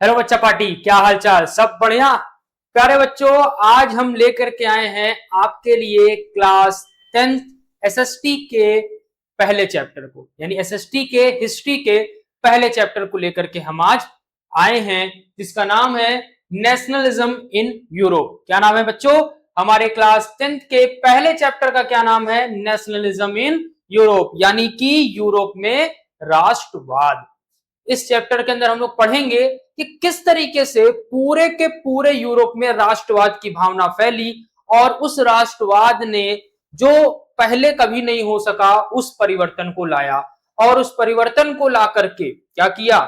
Hello बच्चा party, क्या हाल चाल? सब बढ़िया। प्यारे बच्चों, आज हम लेकर के आए हैं आपके लिए क्लास 10th एसएसटी के पहले चैप्टर को, यानी एसएसटी के हिस्ट्री के पहले चैप्टर को लेकर के हम आज आए हैं, जिसका नाम है नेशनलिज्म इन यूरोप। क्या नाम है बच्चों? हमारे क्लास 10th के पहले चैप्टर का क्या नाम है? नेशनलिज्म इन यूरोप, यानी कि यूरोप में राष्ट्रवाद। इस चैप्टर के अंदर हम लोग पढ़ेंगे कि किस तरीके से पूरे के पूरे यूरोप में राष्ट्रवाद की भावना फैली और उस राष्ट्रवाद ने जो पहले कभी नहीं हो सका उस परिवर्तन को लाया, और उस परिवर्तन को ला करके क्या किया?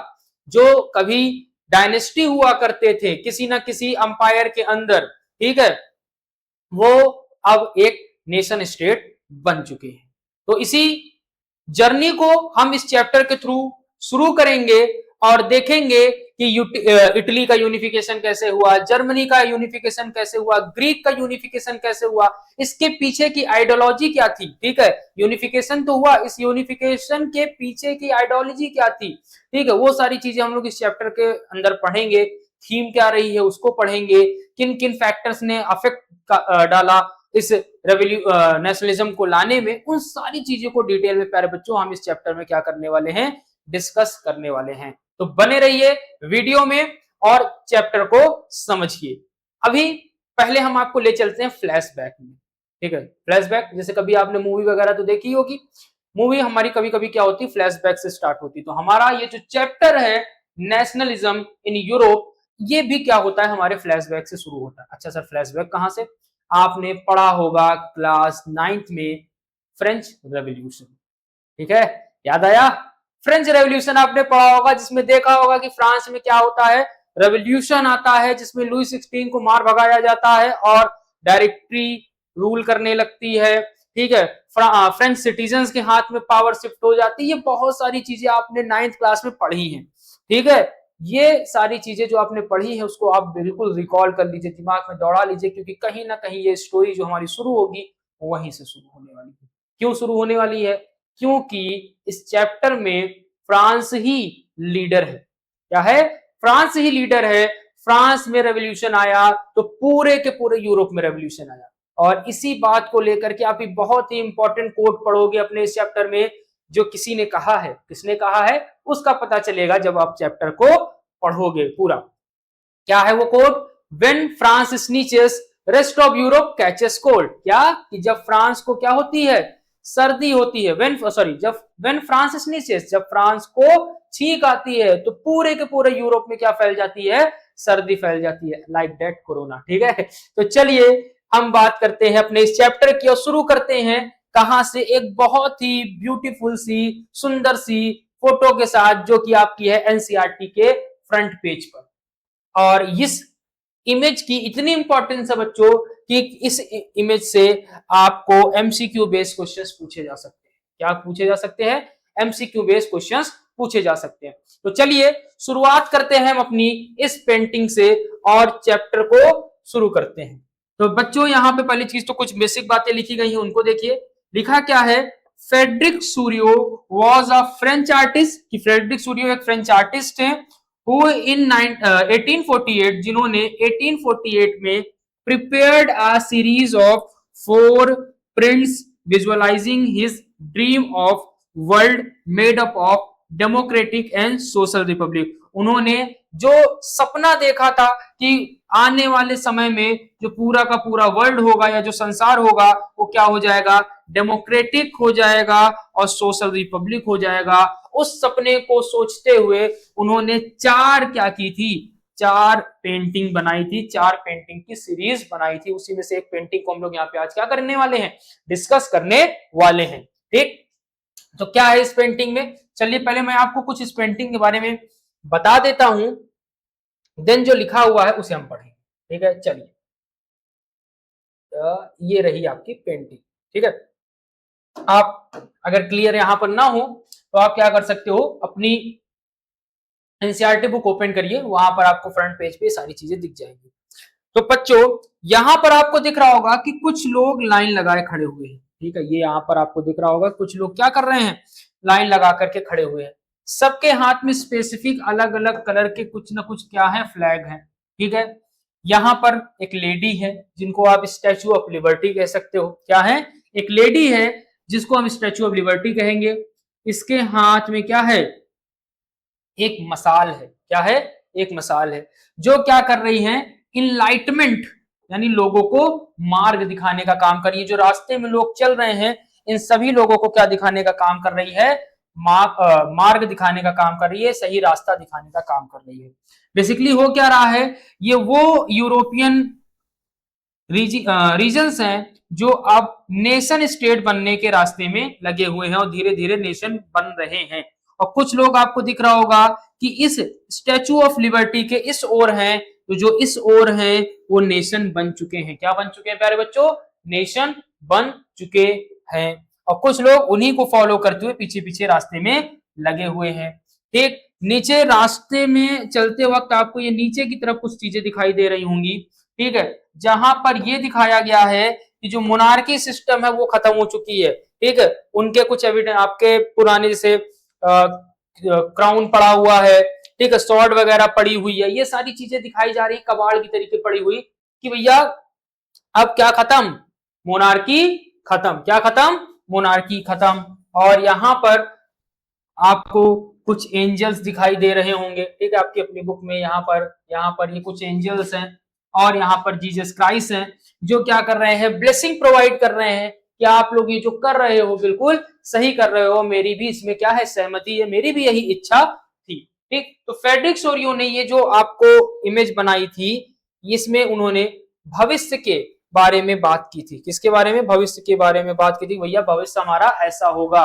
जो कभी डायनेस्टी हुआ करते थे किसी ना किसी अंपायर के अंदर, ठीक है, वो अब एक नेशन स्टेट बन चुके हैं। तो इसी जर्नी को हम इस चैप्टर के थ्रू शुरू करेंगे और देखेंगे कि इटली का यूनिफिकेशन कैसे हुआ, जर्मनी का यूनिफिकेशन कैसे हुआ, ग्रीक का यूनिफिकेशन कैसे हुआ, इसके पीछे की आइडियोलॉजी क्या थी। ठीक है, यूनिफिकेशन तो हुआ, इस यूनिफिकेशन के पीछे की आइडियोलॉजी क्या थी। ठीक है, वो सारी चीजें हम लोग इस चैप्टर के अंदर पढ़ेंगे। थीम क्या रही है उसको पढ़ेंगे, किन किन फैक्टर्स ने अफेक्ट डाला इस नेशनलिज्म को लाने में, उन सारी चीजों को डिटेल में प्यारे बच्चों हम इस चैप्टर में क्या करने वाले हैं? डिस्कस करने वाले हैं। तो बने रहिए वीडियो में और चैप्टर को समझिए। अभी पहले हम आपको ले चलते हैं फ्लैशबैक में। ठीक है, फ्लैशबैक जैसे कभी आपने मूवी वगैरह तो देखी होगी। मूवी हमारी कभी कभी क्या होती है, फ्लैशबैक से स्टार्ट होती है। तो हमारा ये जो चैप्टर है नेशनलिज्म इन यूरोप, ये भी क्या होता है, हमारे फ्लैशबैक से शुरू होता है। अच्छा सर, फ्लैशबैक कहां से? आपने पढ़ा होगा क्लास 9th में फ्रेंच रेवोल्यूशन। ठीक है, याद आया? फ्रेंच रेवोल्यूशन आपने पढ़ा होगा, जिसमें देखा होगा कि फ्रांस में क्या होता है, रेवोल्यूशन आता है जिसमें लुई 16 को मार भगाया जाता है और डायरेक्टरी रूल करने लगती है। ठीक है, फ्रेंच सिटीजन्स के हाथ में पावर शिफ्ट हो जाती है। ये बहुत सारी चीजें आपने 9th क्लास में पढ़ी हैं। ठीक है, ये सारी चीजें जो आपने पढ़ी है उसको आप बिल्कुल रिकॉल कर लीजिए, दिमाग में दौड़ा लीजिए, क्योंकि कहीं ना कहीं ये स्टोरी जो हमारी शुरू होगी वहीं से शुरू होने वाली है। क्यों शुरू होने वाली है? क्योंकि इस चैप्टर में फ्रांस ही लीडर है। क्या है? फ्रांस ही लीडर है। फ्रांस में रेवोल्यूशन आया तो पूरे के पूरे यूरोप में रेवोल्यूशन आया, और इसी बात को लेकर के आप एक बहुत ही इंपॉर्टेंट कोट पढ़ोगे अपने इस चैप्टर में, जो किसी ने कहा है। किसने कहा है उसका पता चलेगा जब आप चैप्टर को पढ़ोगे पूरा। क्या है वो quote? When France sneezes rest of Europe catches cold. क्या? कि जब फ्रांस को क्या होती है? सर्दी होती है। व्हेन फ्रांस स्नीचेस, जब फ्रांस को छींक आती है तो पूरे के पूरे यूरोप में क्या फैल जाती है? सर्दी फैल जाती है, लाइक दैट कोरोना। ठीक है, तो चलिए हम बात करते हैं अपने इस चैप्टर की और शुरू करते हैं कहां से? एक बहुत ही ब्यूटीफुल सी, सुंदर सी फोटो के साथ, जो कि आपकी है एनसीईआरटी के फ्रंट पेज पर। और इस इमेज की इतनी इंपॉर्टेंस है बच्चों कि इस इमेज से आपको एमसीक्यू बेस्ड क्वेश्चंस पूछे जा सकते हैं। क्या पूछे जा सकते हैं? एमसीक्यू बेस्ड क्वेश्चंस पूछे जा सकते हैं। तो चलिए शुरुआत करते हैं हम अपनी इस पेंटिंग से और चैप्टर को शुरू करते हैं। तो बच्चों यहाँ पे पहली चीज तो कुछ बेसिक बातें लिखी गई हैं, उनको देखिए। लिखा क्या है? Frederic Sorrieu was a French artist, कि फ्रेडरिक सूरियो एक फ्रेंच आर्टिस्ट हैं, who in 1848, जिन्होंने 1848 में prepared a series of 4 prints visualizing his dream of world made up of democratic and social republic। उन्होंने जो सपना देखा था कि आने वाले समय में जो पूरा का पूरा वर्ल्ड होगा या जो संसार होगा वो क्या हो जाएगा? डेमोक्रेटिक हो जाएगा और सोशल रिपब्लिक हो जाएगा। उस सपने को सोचते हुए उन्होंने 4 क्या की थी? 4 पेंटिंग बनाई थी, 4 पेंटिंग की सीरीज बनाई थी। उसी में से एक पेंटिंग को हम लोग यहाँ पे आज क्या करने वाले हैं? डिस्कस करने वाले हैं। ठीक, तो क्या है इस पेंटिंग में? चलिए पहले मैं आपको कुछ इस पेंटिंग के बारे में बता देता हूं, देन जो लिखा हुआ है उसे हम पढ़ेंगे। ठीक है, चलिए ये रही आपकी पेंटिंग। ठीक है, आप अगर क्लियर यहां पर ना हो तो आप क्या कर सकते हो, अपनी एनसीईआरटी बुक ओपन करिए, वहां पर आपको फ्रंट पेज पे सारी चीजें दिख जाएंगी। तो बच्चों यहां पर आपको दिख रहा होगा कि कुछ लोग लाइन लगाए खड़े हुए हैं। ठीक है, ये यहां पर आपको दिख रहा होगा कुछ लोग क्या कर रहे हैं? लाइन लगा करके खड़े हुए हैं। सबके हाथ में स्पेसिफिक अलग अलग कलर के कुछ ना कुछ क्या है, फ्लैग है। ठीक है, यहां पर एक लेडी है जिनको आप स्टैचू ऑफ लिबर्टी कह सकते हो। क्या है, एक लेडी है जिसको हम स्टैचू ऑफ लिबर्टी कहेंगे। इसके हाथ में क्या है, एक मसाल है। क्या है, एक मसाल है जो क्या कर रही है, इनलाइटमेंट यानी लोगों को मार्ग दिखाने का काम कर रही है। जो रास्ते में लोग चल रहे हैं इन सभी लोगों को क्या दिखाने का काम कर रही है, मार्ग दिखाने का काम कर रही है, सही रास्ता दिखाने का काम कर रही है। बेसिकली हो क्या रहा है, ये वो यूरोपियन रीजन्स हैं जो अब नेशन स्टेट बनने के रास्ते में लगे हुए हैं और धीरे धीरे नेशन बन रहे हैं। और कुछ लोग आपको दिख रहा होगा कि इस स्टैचू ऑफ लिबर्टी के इस ओर हैं, तो जो इस ओर हैं वो नेशन बन चुके हैं। क्या बन चुके हैं प्यारे बच्चों, नेशन बन चुके हैं। और कुछ लोग उन्हीं को फॉलो करते हुए पीछे पीछे रास्ते में लगे हुए हैं। ठीक, नीचे रास्ते में चलते वक्त आपको ये नीचे की तरफ कुछ चीजें दिखाई दे रही होंगी। ठीक है, जहां पर ये दिखाया गया है कि जो मोनार्की सिस्टम है वो खत्म हो चुकी है। ठीक है, उनके कुछ एविडेंस आपके पुराने जैसे क्राउन पड़ा हुआ है, ठीक है, स्वॉर्ड वगैरह पड़ी हुई है, ये सारी चीजें दिखाई जा रही है कबाड़ की तरीके पड़ी हुई कि भैया अब क्या खत्म, मोनार्की खत्म। क्या खत्म, मोनार्की खत्म। और यहां पर आपको कुछ एंजल्स दिखाई दे रहे होंगे। ठीक है, आपकी अपनी बुक में यहाँ पर ये कुछ एंजल्स हैं और यहाँ पर जीसस क्राइस्ट हैं जो क्या कर रहे हैं, ब्लेसिंग प्रोवाइड कर रहे हैं कि आप लोग ये जो कर रहे हो बिल्कुल सही कर रहे हो, मेरी भी इसमें क्या है, सहमति है, मेरी भी यही इच्छा थी। ठीक, तो फ्रेडरिक सोरियो ने ये जो आपको इमेज बनाई थी, इसमें उन्होंने भविष्य के बारे में बात की थी। किसके बारे में, भविष्य के बारे में बात की थी। भैया भविष्य हमारा ऐसा होगा,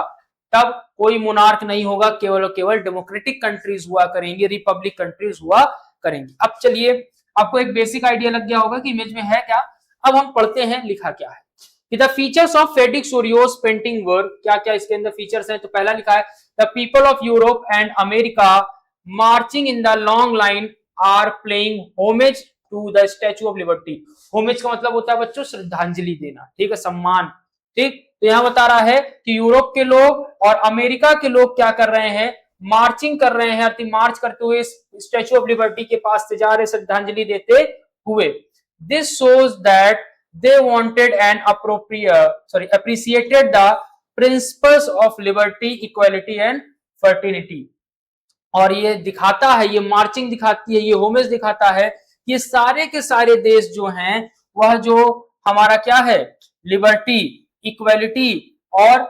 तब कोई मोनार्क नहीं होगा, केवल केवल डेमोक्रेटिक कंट्रीज हुआ करेंगे, रिपब्लिक कंट्रीज हुआ करेंगे। अब चलिए, आपको एक बेसिक आइडिया लग गया होगा कि इमेज में है क्या। अब हम पढ़ते हैं लिखा क्या है। The features of Frederic Sorrieu's painting work, क्या क्या इसके अंदर फीचर्स हैं। तो पहला लिखा है, the people of Europe and America marching in the long line are playing homage to the Statue of Liberty. Homage का मतलब होता है बच्चों श्रद्धांजलि देना, ठीक है, सम्मान। ठीक, तो यहां बता रहा है कि यूरोप के लोग और अमेरिका के लोग क्या कर रहे हैं, मार्चिंग कर रहे हैं, मार्च करते हुए स्टैचू ऑफ लिबर्टी के पास से जा रहे, श्रद्धांजलि देते हुए। This shows that they wanted and appreciated the principles of liberty, equality and fraternity। और ये दिखाता है, ये मार्चिंग दिखाती है, ये होमेज दिखाता है कि सारे के सारे देश जो हैं वह जो हमारा क्या है, लिबर्टी, इक्वालिटी और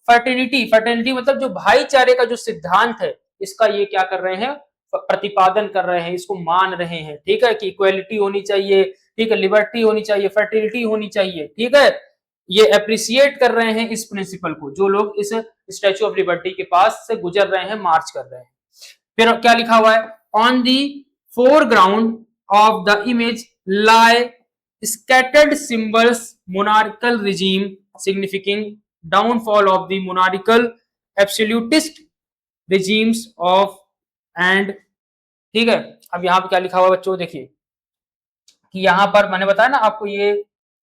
फर्टिनिटी। फर्टिनिटी मतलब जो भाईचारे का जो सिद्धांत है, इसका ये क्या कर रहे हैं, प्रतिपादन कर रहे हैं, इसको मान रहे हैं। ठीक है, कि इक्वालिटी होनी चाहिए, ठीक है, लिबर्टी होनी चाहिए, फर्टिलिटी होनी चाहिए। ठीक है, ये अप्रिसिएट कर रहे हैं इस प्रिंसिपल को, जो लोग इस स्टैचू ऑफ लिबर्टी के पास से गुजर रहे हैं, मार्च कर रहे हैं। फिर क्या लिखा हुआ है, on the foreground of the image lie scattered symbols, monarchical regime significing downfall of the monarchical absolutist regimes of and। ठीक है, अब यहां पे क्या लिखा हुआ बच्चों, देखिए कि यहां पर मैंने बताया ना आपको, ये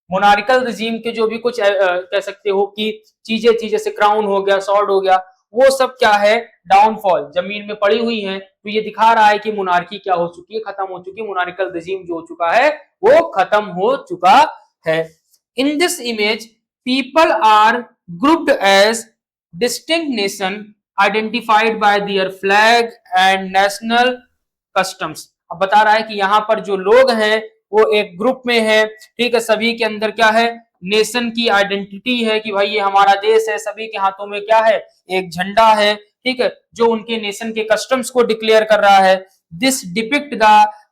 मोनार्किकल रिजीम के जो भी कुछ कह सकते हो कि चीजें थी, जैसे क्राउन हो गया, सॉर्ड हो गया, वो सब क्या है, डाउनफॉल, जमीन में पड़ी हुई है। तो ये दिखा रहा है कि मोनार्की क्या हो चुकी है, खत्म हो चुकी है, मोनार्किकल रिजीम जो हो चुका है वो खत्म हो चुका है। In this image people are grouped as distinct nation identified by their flag and national customs. अब बता रहा है कि यहाँ पर जो लोग हैं वो एक ग्रुप में है। ठीक है, सभी के अंदर क्या है, नेशन की आइडेंटिटी है कि भाई ये हमारा देश है, सभी के हाथों में क्या है, एक झंडा है। ठीक है, जो उनके नेशन के कस्टम्स को डिक्लेयर कर रहा है। This depict the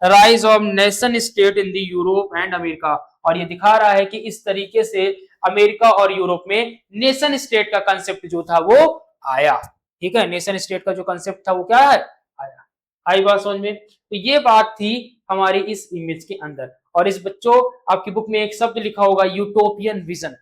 rise of nation state in the Europe and America. और ये दिखा रहा है कि इस तरीके से अमेरिका और यूरोप में नेशन स्टेट का कंसेप्ट जो था वो आया। ठीक है, नेशन स्टेट का जो कंसेप्ट था वो क्या है, आया। आई बात समझ में। तो ये बात थी हमारी इस इमेज के अंदर। और इस बच्चों आपकी बुक में एक शब्द लिखा होगा, यूटोपियन विजन।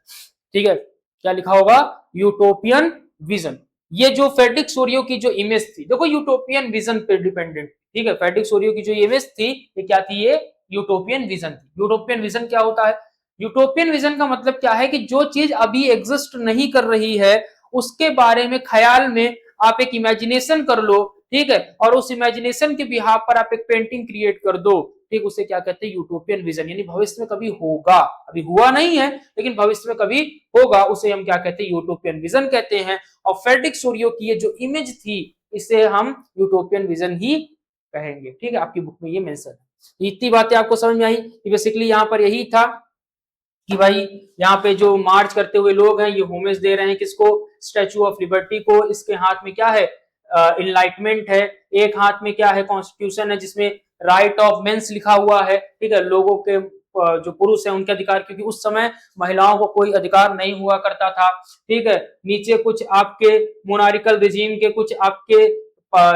ठीक है, क्या लिखा होगा, यूटोपियन विजन। ये जो फ्रेडरिक सोरियो की जो इमेज थी, देखो यूटोपियन विजन पे डिपेंडेंट। ठीक है, फ्रेडरिक सोरियो की जो इमेज थी ये क्या थी, ये यूटोपियन विजन थी। यूटोपियन विजन क्या होता है, यूटोपियन विजन का मतलब क्या है कि जो चीज अभी एग्जिस्ट नहीं कर रही है उसके बारे में ख्याल में आप एक इमेजिनेशन कर लो, ठीक है, और उस इमेजिनेशन के बिहाफ पर आप एक पेंटिंग क्रिएट कर दो, ठीक, उसे क्या कहते हैं, यूटोपियन विजन, यानी भविष्य में कभी होगा, अभी हुआ नहीं है लेकिन भविष्य में कभी होगा, उसे हम क्या कहते हैं, यूटोपियन विजन कहते हैं। और फ्रेडरिक सोरियो की ये जो इमेज थी इसे हम यूटोपियन विजन ही कहेंगे, ठीक है, आपकी बुक में ये मेंशन है। इतनी बातें आपको समझ में आई कि बेसिकली यहाँ पर यही था कि भाई यहाँ पे जो मार्च करते हुए लोग हैं ये होमेज दे रहे हैं किसको, स्टैचू ऑफ लिबर्टी को। इसके हाथ में क्या है, इनलाइटमेंट है, एक हाथ में क्या है, कॉन्स्टिट्यूशन है जिसमें राइट ऑफ मेंस लिखा हुआ है, ठीक है, लोगों के जो पुरुष है उनके अधिकार, क्योंकि उस समय महिलाओं को कोई अधिकार नहीं हुआ करता था, ठीक है। नीचे कुछ आपके मोनारिकल रिजीम के कुछ आपके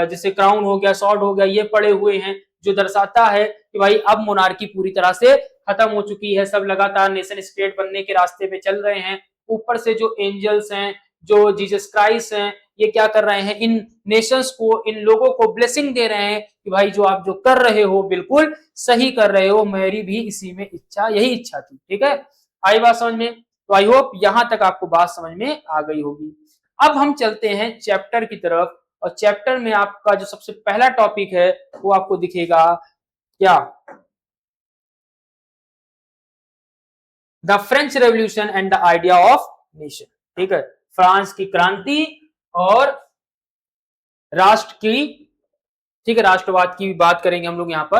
जैसे क्राउन हो गया, सॉर्ड हो गया, ये पड़े हुए हैं जो दर्शाता है कि भाई अब मोनार्की पूरी तरह से खत्म हो चुकी है, सब लगातार नेशन स्टेट बनने के रास्ते पे चल रहे हैं। ऊपर से जो एंजल्स हैं, जो जीसस क्राइस्ट हैं, ये क्या कर रहे हैं, इन नेशंस को, इन लोगों को ब्लेसिंग दे रहे हैं कि भाई जो आप जो कर रहे हो बिल्कुल सही कर रहे हो, मेरी भी इसी में इच्छा, यही इच्छा थी, ठीक है। आई बात समझ में? तो आई होप यहां तक आपको बात समझ में आ गई होगी। अब हम चलते हैं चैप्टर की तरफ, और चैप्टर में आपका जो सबसे पहला टॉपिक है वो आपको दिखेगा क्या, the French revolution and the idea of nation, ठीक है, फ्रांस की क्रांति और राष्ट्र की, ठीक है, राष्ट्रवाद की भी बात करेंगे हम लोग यहाँ पर।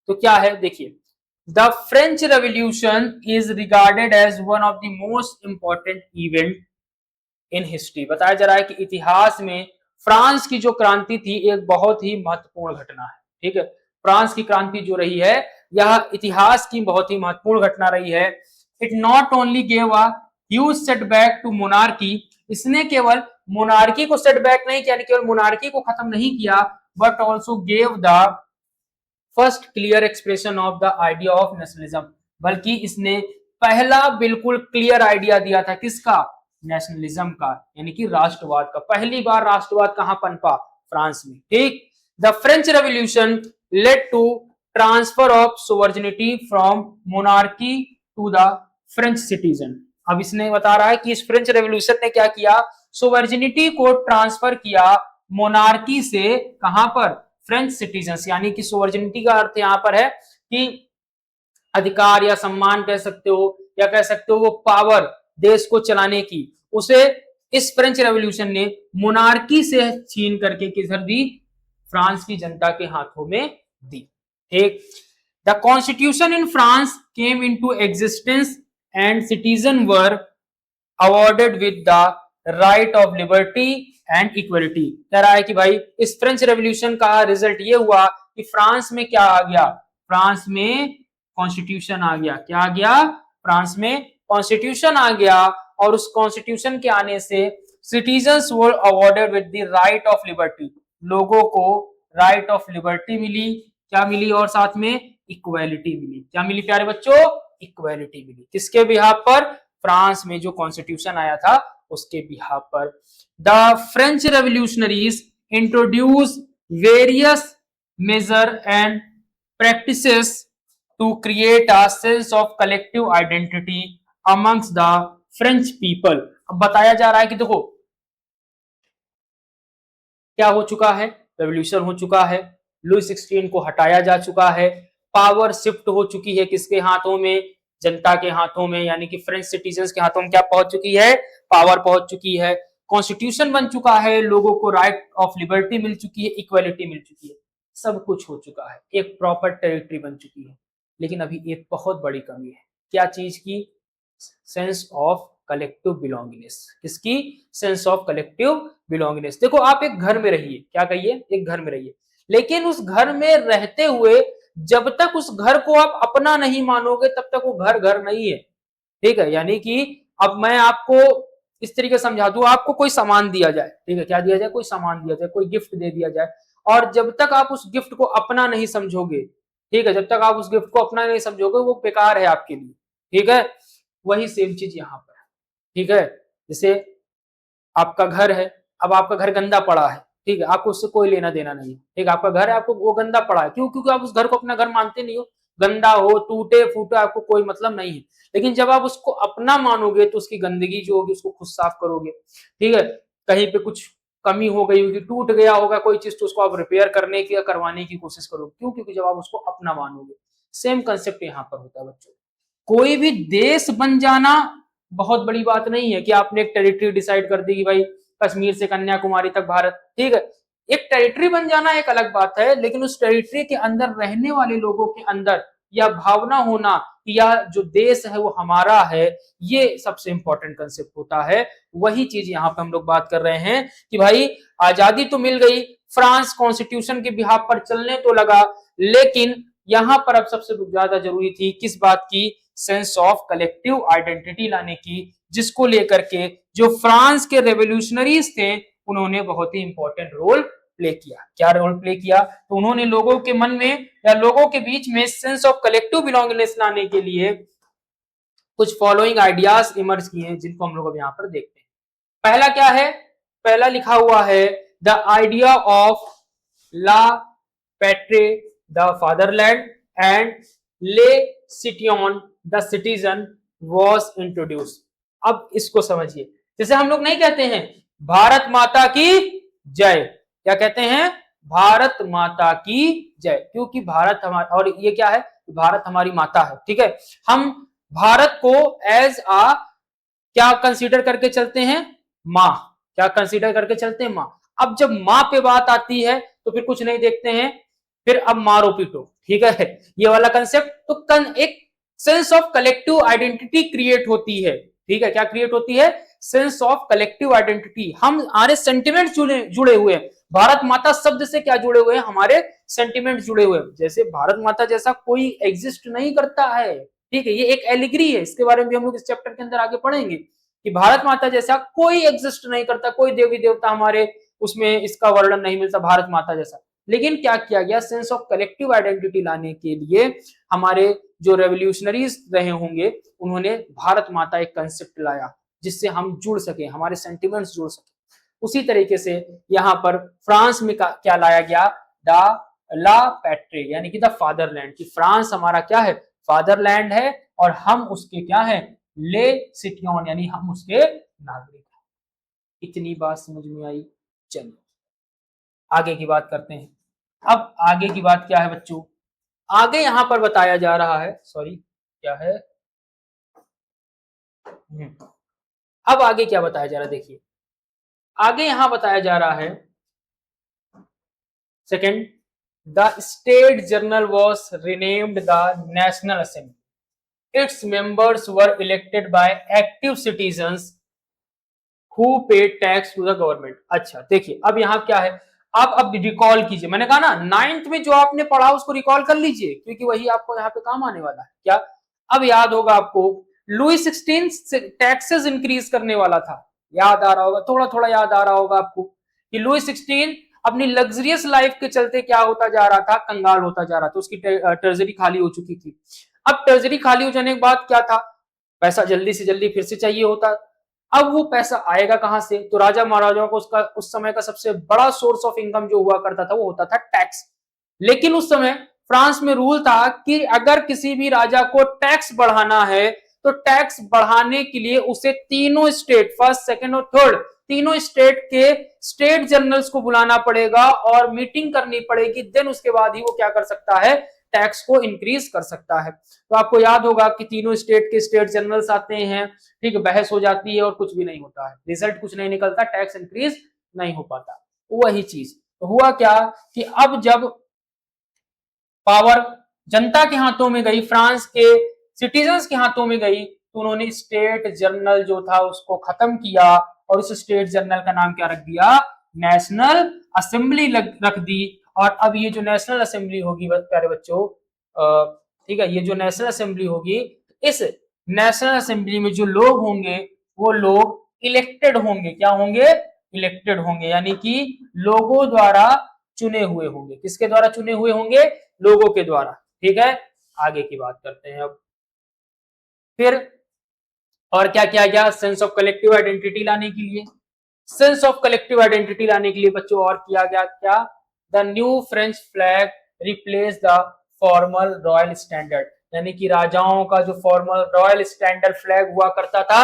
तो क्या है देखिए, the French revolution is regarded as one of the most important event in history. बताया जा रहा है कि इतिहास में फ्रांस की जो क्रांति थी एक बहुत ही महत्वपूर्ण घटना है, ठीक है। फ्रांस की क्रांति जो रही है यह इतिहास की बहुत ही महत्वपूर्ण घटना रही है। It not only gave a huge setback to monarchy, इसने केवल मोनार्की को सेटबैक नहीं किया, केवल मोनार्की को खत्म नहीं किया, but also gave the first clear expression of the idea of nationalism, बल्कि इसने पहला बिल्कुल क्लियर आइडिया दिया था किसका, नेशनलिज्म का, यानी कि राष्ट्रवाद का। पहली बार राष्ट्रवाद कहां पनपा, फ्रांस में, ठीक। The French revolution led to transfer of sovereignty from monarchy to the French citizen. अब इसने बता रहा है कि इस फ्रेंच रेवोल्यूशन ने क्या किया, सोवर्जिनिटी को ट्रांसफर किया मोनार्की से, कहां पर, फ्रेंच सिटीजन्स, यानी कि सोवर्जिनिटी का अर्थ यहां पर है कि अधिकार या सम्मान कह सकते हो, या कह सकते हो वो पावर देश को चलाने की, उसे इस फ्रेंच रेवोल्यूशन ने मोनार्की से छीन करके किधर दी, फ्रांस की जनता के हाथों में दी, ठीक। The constitution in France came into existence and citizen were awarded with the right of liberty and equality. कह रहा है कि भाई इस फ्रेंच रेवोल्यूशन का रिजल्ट ये हुआ कि फ्रांस में क्या आ गया, फ्रांस में कॉन्स्टिट्यूशन आ गया, क्या आ गया, फ्रांस में कॉन्स्टिट्यूशन आ गया, और उस कॉन्स्टिट्यूशन के आने से citizens were awarded with the right of liberty, लोगों को राइट ऑफ लिबर्टी मिली, क्या मिली, और साथ में इक्वालिटी मिली, क्या मिली प्यारे बच्चों, इक्वालिटी मिली, किसके बिहाफ पर, फ्रांस में जो कॉन्स्टिट्यूशन आया था उसके बिहाफ पर। The French revolutionaries introduce various measure and practices to create a sense of collective identity amongst the French people. अब बताया जा रहा है कि देखो क्या हो चुका है, रेवोल्यूशन हो चुका है, लुई 16 को हटाया जा चुका है, पावर शिफ्ट हो चुकी है किसके हाथों में, जनता के हाथों में, यानी कि फ्रेंच सिटीजन्स के हाथों में क्या पहुंच चुकी है, पावर पहुंच चुकी है, कॉन्स्टिट्यूशन बन चुका है, लोगों को राइट ऑफ लिबर्टी मिल चुकी है, इक्वालिटी मिल चुकी है, सब कुछ हो चुका है, एक प्रॉपर टेरिटरी बन चुकी है। लेकिन अभी एक बहुत बड़ी कमी है, क्या चीज की, सेंस ऑफ कलेक्टिव बिलोंगिंगनेस, किसकी, सेंस ऑफ कलेक्टिव बिलोंगिंगनेस। देखो आप एक घर में रहिए, क्या कहिए, एक घर में रहिए, लेकिन उस घर में रहते हुए जब तक उस घर को आप अपना नहीं मानोगे तब तक वो घर घर नहीं है, ठीक है। यानी कि अब मैं आपको इस तरीके समझा दूं, आपको कोई सामान दिया जाए, ठीक है, क्या दिया जाए, कोई सामान दिया जाए, कोई गिफ्ट दे दिया जाए, और जब तक आप उस गिफ्ट को अपना नहीं समझोगे, ठीक है, जब तक आप उस गिफ्ट को अपना नहीं समझोगे वो बेकार है आपके लिए, ठीक है। वही सेम चीज यहाँ पर, ठीक है। जैसे आपका घर है, अब आपका घर गंदा पड़ा है, ठीक है, आपको उससे कोई लेना देना नहीं है, ठीक है, आपका घर है, आपको वो गंदा पड़ा है, क्यों, क्योंकि आप उस घर को अपना घर मानते नहीं हो, गंदा हो, टूटे फूटे, आपको कोई मतलब नहीं है। लेकिन जब आप उसको अपना मानोगे तो उसकी गंदगी जो होगी उसको खुद साफ करोगे, ठीक है। कहीं पे कुछ कमी हो गई होगी, टूट गया होगा कोई चीज, तो उसको आप रिपेयर करने की या करवाने की कोशिश करोगे। क्यों? क्योंकि जब आप उसको अपना मानोगे। सेम कंसेप्ट यहाँ पर होता है बच्चों। कोई भी देश बन जाना बहुत बड़ी बात नहीं है कि आपने एक टेरिटरी डिसाइड कर दी कि भाई कश्मीर से कन्याकुमारी तक भारत, ठीक है। एक टेरिटरी बन जाना एक अलग बात है, लेकिन उस टेरिटरी के अंदर रहने वाले लोगों के अंदर या भावना होना कि या जो देश है वो हमारा है, ये सबसे इंपॉर्टेंट कंसेप्ट होता है। वही चीज यहाँ पे हम लोग बात कर रहे हैं कि भाई आजादी तो मिल गई, फ्रांस कॉन्स्टिट्यूशन के बिहाफ पर चलने तो लगा, लेकिन यहां पर अब सबसे ज्यादा जरूरी थी किस बात की? सेंस ऑफ कलेक्टिव आइडेंटिटी लाने की, जिसको लेकर के जो फ्रांस के रेवोल्यूशनरीज थे उन्होंने बहुत ही इंपॉर्टेंट रोल प्ले किया। क्या रोल प्ले किया? तो उन्होंने लोगों के मन में या लोगों के बीच में सेंस ऑफ कलेक्टिव बिलोंगिंगनेस लाने के लिए कुछ फॉलोइंग आइडियाज इमर्ज किए हैं, जिनको हम लोग अब यहाँ पर देखते हैं। पहला क्या है? पहला लिखा हुआ है the idea of la patrie the fatherland and le citoyen the citizen was introduce. अब इसको समझिए। जैसे हम लोग नहीं कहते हैं भारत माता की जय, क्या कहते हैं? भारत माता की जय, क्योंकि भारत हमारा, और ये क्या है? भारत हमारी माता है, ठीक है। हम भारत को एज आ क्या कंसीडर करके चलते हैं? माँ। क्या कंसीडर करके चलते हैं? माँ। अब जब माँ पे बात आती है तो फिर कुछ नहीं देखते हैं, फिर अब मारो पीटो, ठीक है, ये वाला कंसेप्ट। तो एक sense of collective identity create होती है, ठीक है। क्या क्रिएट होती है? Sense of collective identity. हम हमारे सेंटिमेंट जुड़े हुए हैं, भारत माता शब्द से क्या जुड़े हुए हैं? हमारे सेंटिमेंट जुड़े हुए हैं। जैसे भारत माता जैसा कोई एग्जिस्ट नहीं करता है, ठीक है, ये एक एलिग्री है, इसके बारे में भी हम लोग इस चैप्टर के अंदर आगे पढ़ेंगे कि भारत माता जैसा कोई एग्जिस्ट नहीं करता, कोई देवी देवता हमारे उसमें इसका वर्णन नहीं मिलता भारत माता जैसा। लेकिन क्या किया गया? सेंस ऑफ कलेक्टिव आइडेंटिटी लाने के लिए हमारे जो रेवोल्यूशनरीज रहे होंगे उन्होंने भारत माता एक कंसेप्ट लाया जिससे हम जुड़ सके, हमारे सेंटिमेंट्स जुड़ सके। उसी तरीके से यहाँ पर फ्रांस में क्या लाया गया? द ला पैट्रे, यानी कि द फादरलैंड, कि फ्रांस हमारा क्या है? फादरलैंड है, और हम उसके क्या है? ले सिटियन, यानी हम उसके नागरिक हैं। इतनी बात समझ में आई? चलो आगे की बात करते हैं। अब आगे की बात क्या है बच्चों? आगे यहां पर बताया जा रहा है, सॉरी क्या है, अब आगे क्या बताया जा रहा है देखिए। आगे यहां बताया जा रहा है second, the state journal was renamed the national assembly, its members were elected by active citizens who paid tax to the government। अच्छा देखिए, अब यहाँ क्या है, आप अब रिकॉल कीजिए। मैंने कहा ना 9th में जो आपने पढ़ा उसको रिकॉल कर लीजिए, क्योंकि वही आपको यहाँ पे काम आने वाला है। क्या अब याद होगा आपको? लुई 16 टैक्सेस इंक्रीज करने वाला था, याद आ रहा होगा, थोड़ा थोड़ा याद आ रहा होगा आपको कि लुई 16 अपनी लग्जरियस लाइफ के चलते क्या होता जा रहा था? कंगाल होता जा रहा था, उसकी ट्रेजरी खाली हो चुकी थी। अब ट्रेजरी खाली हो जाने के बाद क्या था? पैसा जल्दी से जल्दी फिर से चाहिए होता। अब वो पैसा आएगा कहां से? तो राजा महाराजाओं को उसका उस समय का सबसे बड़ा सोर्स ऑफ इनकम जो हुआ करता था वो होता था टैक्स। लेकिन उस समय फ्रांस में रूल था कि अगर किसी भी राजा को टैक्स बढ़ाना है तो टैक्स बढ़ाने के लिए उसे तीनों स्टेट, फर्स्ट सेकंड और थर्ड, तीनों स्टेट के स्टेट जनरल्स को बुलाना पड़ेगा और मीटिंग करनी पड़ेगी, देन उसके बाद ही वो क्या कर सकता है? टैक्स को इंक्रीज कर सकता है। तो आपको याद होगा कि तीनों स्टेट के स्टेट जनरल्स आते हैं, ठीक है, बहस हो जाती है और कुछ भी नहीं होता है, रिजल्ट कुछ नहीं निकलता, टैक्स इंक्रीज नहीं हो पाता। वही चीज तो हुआ क्या कि अब जब पावर जनता के हाथों में गई, फ्रांस के सिटीजन्स के हाथों में गई, तो उन्होंने स्टेट जर्नल जो था उसको खत्म किया और उस स्टेट जर्नल का नाम क्या रख दिया? नेशनल असेंबली रख दी। और अब ये जो नेशनल असेंबली होगी प्यारे बच्चों, ठीक है, ये जो नेशनल असेंबली होगी, इस नेशनल असेंबली में जो लोग होंगे वो लोग इलेक्टेड होंगे। क्या होंगे? इलेक्टेड होंगे, यानी कि लोगों द्वारा चुने हुए होंगे। किसके द्वारा चुने हुए होंगे? लोगों के द्वारा, ठीक है। आगे की बात करते हैं अब। फिर और क्या किया गया? सेंस ऑफ कलेक्टिव आइडेंटिटी लाने के लिए, सेंस ऑफ कलेक्टिव आइडेंटिटी लाने के लिए बच्चों और किया गया क्या? The new French flag replace the formal royal standard, यानी कि राजाओं का जो फॉर्मल रॉयल स्टैंडर्ड फ्लैग हुआ करता था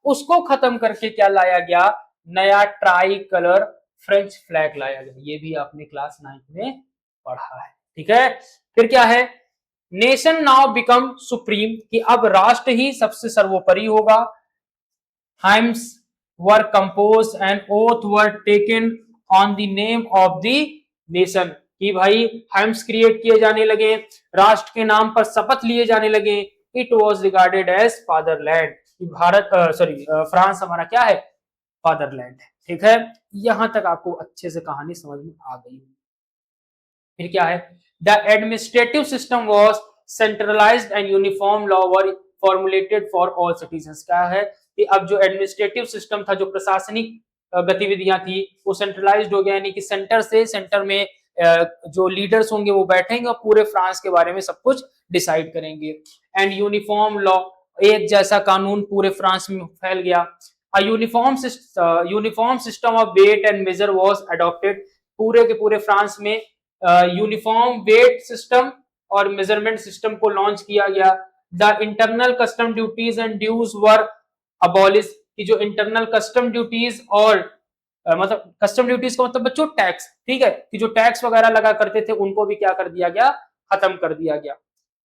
उसको खत्म करके क्या लाया गया? नया ट्राई कलर फ्रेंच फ्लैग लाया गया। ये भी आपने क्लास 9th में पढ़ा है, ठीक है। फिर क्या है, नेशन नाउ बिकम सुप्रीम, कि अब राष्ट्र ही सबसे सर्वोपरि होगा। Hymns were compose and oath were taken on the name of the nation, कि भाई हाइम्स क्रिएट किए जाने लगे, राष्ट्र के नाम पर शपथ लिए जाने लगे। It was regarded as fatherland, Bharat sorry France हमारा क्या है, फादरलैंड है, ठीक है। यहां तक आपको अच्छे से कहानी समझ में आ गई। फिर क्या है, the administrative system was centralised and uniform law were formulated for all citizens. क्या है कि अब जो एडमिनिस्ट्रेटिव सिस्टम था, जो प्रशासनिक गतिविधियां थी, वो सेंट्रलाइज्ड हो गया, यानी कि सेंटर में जो लीडर्स होंगे वो बैठेंगे और पूरे फ्रांस के बारे में सब कुछ डिसाइड करेंगे। एंड यूनिफॉर्म लॉ, एक जैसा कानून पूरे फ्रांस में फैल गया। Uniform system of weight and measure was adopted, पूरे के पूरे फ्रांस में यूनिफॉर्म वेट सिस्टम और मेजरमेंट सिस्टम को लॉन्च किया गया। The internal custom duties and dues were abolish, कि जो इंटरनल कस्टम ड्यूटीज और मतलब कस्टम ड्यूटीज का मतलब बच्चों टैक्स, ठीक है, कि जो टैक्स वगैरह लगा करते थे उनको भी क्या कर दिया गया, खत्म कर दिया गया।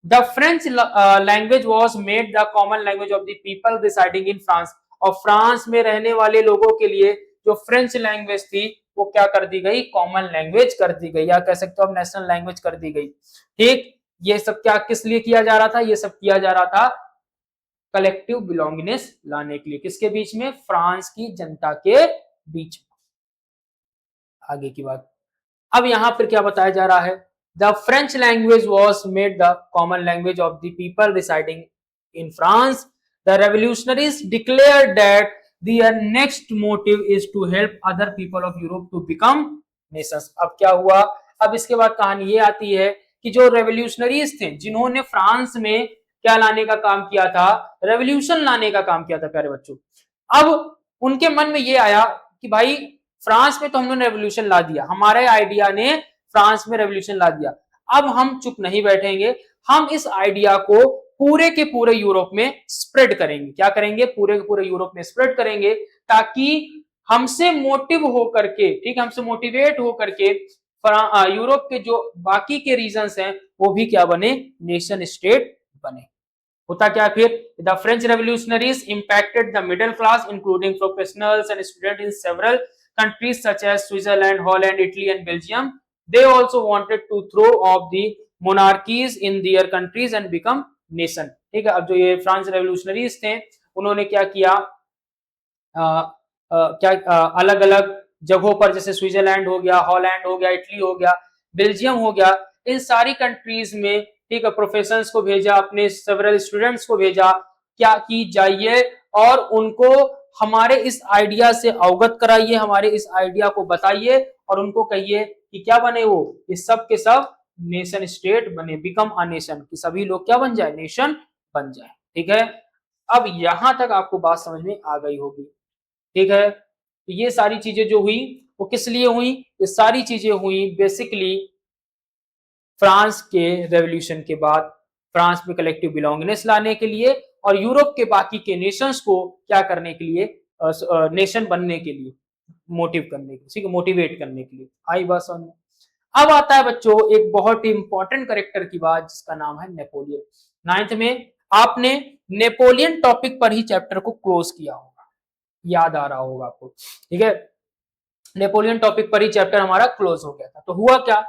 The French language was made the common language of the people residing in France, और फ्रांस में रहने वाले लोगों के लिए जो फ्रेंच लैंग्वेज थी वो क्या कर दी गई, कॉमन लैंग्वेज कर दी गई, या कह सकते हो नेशनल लैंग्वेज कर दी गई, ठीक। ये सब क्या किस लिए किया जा रहा था, ये सब किया जा रहा था कलेक्टिव बिलोंगिंगनेस लाने के लिए, किसके बीच में, फ्रांस की जनता के बीच में। आगे की बात, अब यहां पर क्या बताया जा रहा है, the French language was made the common language of the people residing in France. The revolutionaries declare that their next motive is to help other people of Europe to become nations. अब क्या हुआ, अब इसके बाद कहानी ये आती है कि जो रेवोल्यूशनरीज थे, जिन्होंने फ्रांस में क्या लाने का काम किया था, रेवोल्यूशन लाने का काम किया था प्यारे बच्चों। अब उनके मन में ये आया कि भाई फ्रांस में तो हमने रेवोल्यूशन ला दिया, हमारे आइडिया ने फ्रांस में रेवोल्यूशन ला दिया, अब हम चुप नहीं बैठेंगे, हम इस आइडिया को पूरे के पूरे यूरोप में स्प्रेड करेंगे। क्या करेंगे, पूरे के पूरे यूरोप में स्प्रेड करेंगे, ताकि हमसे मोटिव होकर के, ठीक, हमसे मोटिवेट होकर के यूरोप के जो बाकी के रीजन्स हैं वो भी क्या बने, नेशन स्टेट बने। होता क्या फिर, the French revolutionaries impacted the middle class including professionals and student in several countries such as Switzerland, Holland, Italy and Belgium. They also wanted to throw off the monarchies in their countries and become nation. ठीक है, अब जो ये France revolutionaries थे उन्होंने क्या किया, अलग अलग जगहों पर, जैसे स्विट्जरलैंड हो गया, हॉलैंड हो गया, इटली हो गया, बेल्जियम हो गया, इन सारी कंट्रीज में, ठीक है, प्रोफेशनल्स को भेजा, अपने सेवरल स्टूडेंट्स को भेजा, क्या की जाइए और उनको हमारे इस आइडिया से अवगत कराइए, हमारे इस आइडिया को बताइए और उनको कहिए कि क्या बने, वो ये सब के सब नेशन स्टेट बने, बिकम अ नेशन, कि सभी लोग क्या बन जाए, नेशन बन जाए, ठीक है। अब यहां तक आपको बात समझ में आ गई होगी, ठीक है। तो ये सारी चीजें जो हुई वो किस लिए हुई, ये सारी चीजें हुई बेसिकली फ्रांस के रेवोल्यूशन के बाद, फ्रांस में कलेक्टिव बिलोंगिंगनेस लाने के लिए और यूरोप के बाकी के नेशंस को क्या करने के लिए, नेशन बनने के लिए, मोटिव करने के लिए, ठीक है, मोटिवेट करने के लिए। आई बात समझ में। अब आता है बच्चों एक बहुत ही इंपॉर्टेंट कैरेक्टर की बात, जिसका नाम है नेपोलियन। 9th में आपने नेपोलियन टॉपिक पर ही चैप्टर को क्लोज किया होगा, याद आ रहा होगा आपको, ठीक है। नेपोलियन टॉपिक पर ही चैप्टर हमारा क्लोज हो गया था। तो हुआ क्या,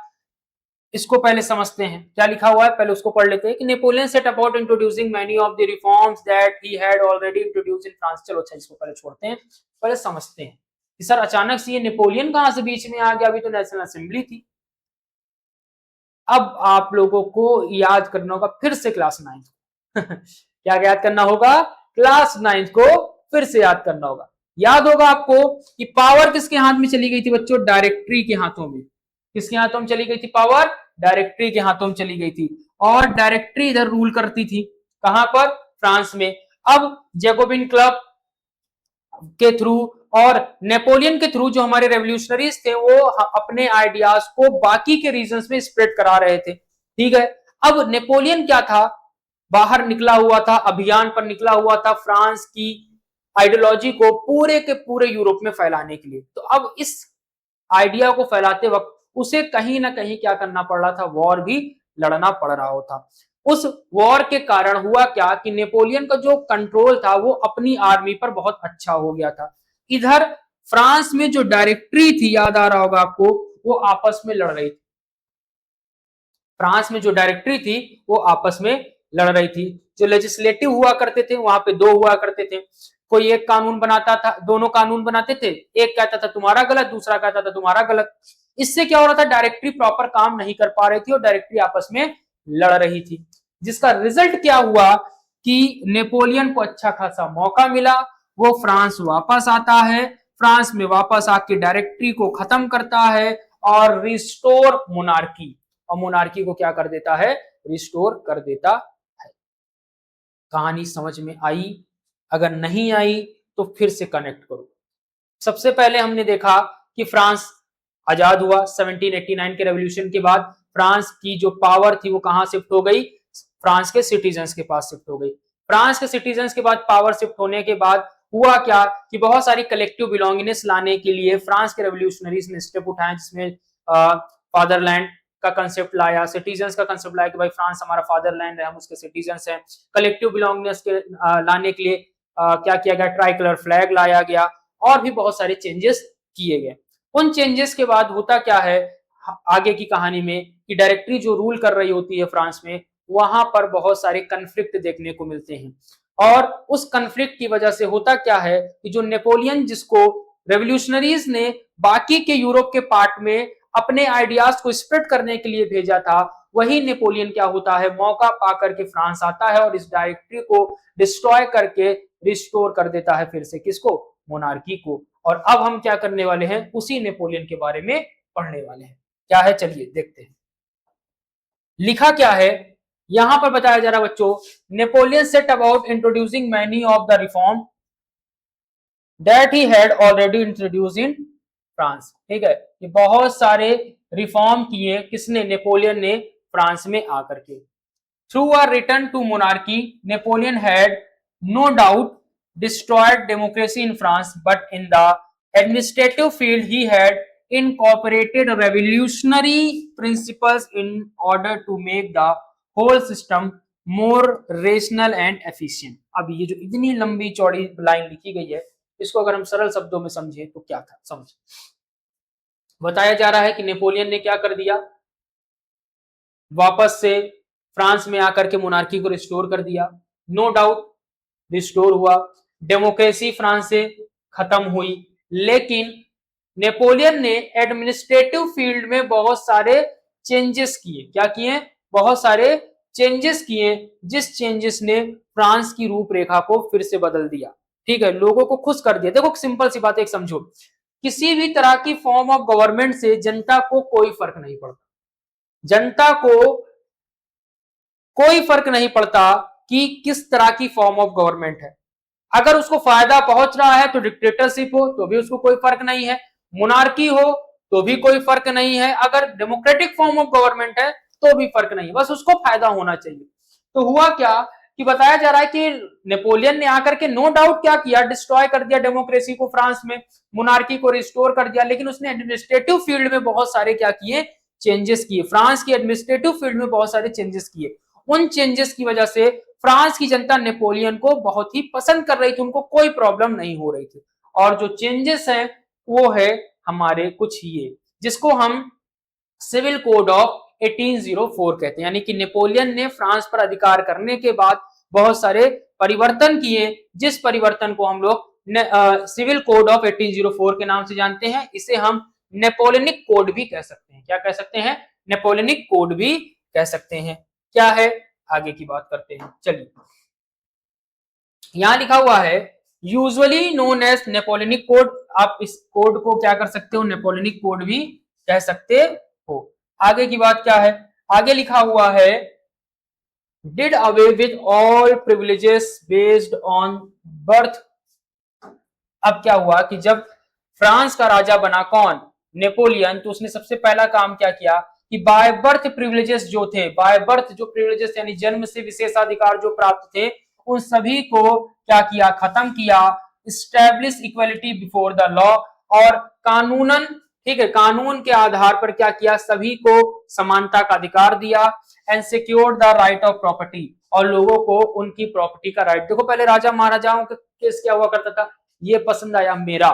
इसको पहले समझते हैं, क्या लिखा हुआ है पहले उसको पढ़ लेते हैं कि Napoleon set about introducing many of the reforms that he had already introduced in France. चलो अच्छा, इसको पहले छोड़ते हैं, पहले समझते हैं कि सर अचानक से ये नेपोलियन कहां से बीच में आ गया, अभी तो नेशनल असेंबली थी। अब आप लोगों को याद करना होगा फिर से क्लास 9th क्या याद करना होगा, क्लास 9th को फिर से याद करना होगा। याद होगा आपको कि पावर किसके हाथ में चली गई थी बच्चों, डायरेक्टरी के हाथों में। किसके हाथों में चली गई थी पावर, डायरेक्टरी के हाथों में चली गई थी, और डायरेक्टरी इधर रूल करती थी, कहां पर, फ्रांस में। अब जैकोबिन क्लब के थ्रू और नेपोलियन के थ्रू जो हमारे रेवोल्यूशनरीज थे वो अपने आइडियाज को बाकी के रीजन्स में स्प्रेड करा रहे थे, ठीक है। अब नेपोलियन क्या था, बाहर निकला हुआ था, अभियान पर निकला हुआ था फ्रांस की आइडियोलॉजी को पूरे के पूरे यूरोप में फैलाने के लिए। तो अब इस आइडिया को फैलाते वक्त उसे कहीं ना कहीं क्या करना पड़ रहा था, वॉर भी लड़ना पड़ रहा होता। उस वॉर के कारण हुआ क्या कि नेपोलियन का जो कंट्रोल था वो अपनी आर्मी पर बहुत अच्छा हो गया था। इधर फ्रांस में जो डायरेक्टरी थी, याद आ रहा होगा आपको, वो आपस में लड़ रही थी। फ्रांस में जो डायरेक्टरी थी वो आपस में लड़ रही थी। जो लेजिस्लेटिव हुआ करते थे वहां पे दो हुआ करते थे। कोई एक कानून बनाता था, दोनों कानून बनाते थे, एक कहता था तुम्हारा गलत, दूसरा कहता था तुम्हारा गलत। इससे क्या हो रहा था, डायरेक्टरी प्रॉपर काम नहीं कर पा रही थी और डायरेक्टरी आपस में लड़ रही थी। जिसका रिजल्ट क्या हुआ कि नेपोलियन को अच्छा खासा मौका मिला, वो फ्रांस वापस आता है, फ्रांस में वापस आके डायरेक्टरी को खत्म करता है और रिस्टोर मोनार्की, और मोनार्की को क्या कर देता है, रिस्टोर कर देता है। कहानी समझ में आई? अगर नहीं आई तो फिर से कनेक्ट करो। सबसे पहले हमने देखा कि फ्रांस आजाद हुआ 1789 के रेवोल्यूशन के बाद। फ्रांस की जो पावर थी वो कहां शिफ्ट हो गई, फ्रांस के सिटीजन्स के पास शिफ्ट हो गई। फ्रांस के सिटीजन्स के बाद पावर शिफ्ट होने के बाद हुआ क्या कि बहुत सारी कलेक्टिव बिलोंगिंगनेस लाने के लिए फ्रांस के रेवोल्यूशनरीज ने स्टेप उठाए, जिसमें फादरलैंड का कंसेप्ट लाया, सिटीजन्स का कंसेप्ट लाया कि भाई फ्रांस हमारा फादरलैंड है, हम उसके सिटीजन्स हैं। कलेक्टिव बिलोंगिंगनेस के लाने के लिए क्या किया गया, ट्राई कलर फ्लैग लाया गया और भी बहुत सारे चेंजेस किए गए। उन चेंजेस के बाद होता क्या है आगे की कहानी में कि डायरेक्टरी जो रूल कर रही होती है फ्रांस में, वहां पर बहुत सारे कन्फ्लिक्ट देखने को मिलते हैं। और उस कन्फ्लिक्ट की वजह से होता क्या है कि जो नेपोलियन, जिसको रेवोल्यूशनरीज ने बाकी के यूरोप के पार्ट में अपने आइडियाज को स्प्रेड करने के लिए भेजा था, वही नेपोलियन क्या होता है, मौका पाकर के फ्रांस आता है और इस डायरेक्टरी को डिस्ट्रॉय करके रिस्टोर कर देता है फिर से किसको, मोनार्की को। और अब हम क्या करने वाले हैं, उसी नेपोलियन के बारे में पढ़ने वाले हैं। क्या है चलिए देखते हैं। लिखा क्या है यहां पर बताया जा रहा है बच्चों, Napoleon set about introducing many of the reform that he had already introduce in France. ठीक है, ये बहुत सारे रिफॉर्म किए किसने, नेपोलियन ने फ्रांस में आकर के। Through a return to monarchy Napoleon had no doubt destroyed democracy in France, but in the administrative field he had incorporated revolutionary principles in order to make the whole system more rational and efficient। अब ये जो इतनी लंबी चौड़ी line लिखी गई है, इसको अगर हम सरल शब्दों में समझे तो क्या था, समझ बताया जा रहा है कि नेपोलियन ने क्या कर दिया, वापस से फ्रांस में आकर के मोनार्की को रिस्टोर कर दिया। नो डाउट रिस्टोर हुआ, डेमोक्रेसी फ्रांस से खत्म हुई, लेकिन नेपोलियन ने एडमिनिस्ट्रेटिव फील्ड में बहुत सारे चेंजेस किए। क्या किए, बहुत सारे चेंजेस किए, जिस चेंजेस ने फ्रांस की रूपरेखा को फिर से बदल दिया। ठीक है, लोगों को खुश कर दिया। देखो सिंपल सी बात एक समझो, किसी भी तरह की फॉर्म ऑफ गवर्नमेंट से जनता को कोई फर्क नहीं पड़ता, जनता को कोई फर्क नहीं पड़ता कि किस तरह की फॉर्म ऑफ गवर्नमेंट है। अगर उसको फायदा पहुंच रहा है तो डिक्टेटरशिप हो तो भी उसको कोई फर्क नहीं है, मोनार्की हो तो भी कोई फर्क नहीं है, अगर डेमोक्रेटिक फॉर्म ऑफ गवर्नमेंट है तो भी फर्क नहीं है, बस उसको फायदा होना चाहिए। तो हुआ क्या कि बताया जा रहा है कि नेपोलियन ने आकर के नो डाउट क्या किया, डिस्ट्रॉय कर दिया डेमोक्रेसी को फ्रांस में, मोनार्की को रिस्टोर कर दिया, लेकिन उसने एडमिनिस्ट्रेटिव फील्ड में बहुत सारे क्या किए, चेंजेस किए। फ्रांस की एडमिनिस्ट्रेटिव फील्ड में बहुत सारे चेंजेस किए। उन चेंजेस की वजह से फ्रांस की जनता नेपोलियन को बहुत ही पसंद कर रही थी, उनको कोई प्रॉब्लम नहीं हो रही थी। और जो चेंजेस हैं वो है हमारे कुछ ये, जिसको हम सिविल कोड ऑफ 1804 कहते हैं। यानी कि नेपोलियन ने फ्रांस पर अधिकार करने के बाद बहुत सारे परिवर्तन किए, जिस परिवर्तन को हम लोग सिविल कोड ऑफ 1804 के नाम से जानते हैं। इसे हम नेपोलियनिक कोड भी कह सकते हैं। क्या कह सकते हैं, नेपोलियनिक कोड भी कह सकते हैं। क्या है आगे की बात करते हैं। चलिए यहां लिखा हुआ है usually known as Napoleonic code. आप इस कोड को क्या कर सकते हो, नेपोलियनिक कोड भी कह सकते हो। आगे की बात क्या है, आगे लिखा हुआ है did away with all privileges based on birth. अब क्या हुआ कि जब फ्रांस का राजा बना कौन, नेपोलियन, तो उसने सबसे पहला काम क्या किया कि बाय बर्थ प्रिविलेजेस जो थे, बाय बर्थ जो प्रिविलेजेस यानी जन्म से विशेषाधिकार जो प्राप्त थे, उन सभी को क्या किया, खत्म किया। Establish equality before the law, और कानूनन ठीक है, कानून के आधार पर क्या किया, सभी को समानता का अधिकार दिया। And secured the right of property, और लोगों को उनकी प्रॉपर्टी का राइट। देखो पहले राजा महाराजाओं का केस क्या हुआ करता था, ये पसंद आया मेरा,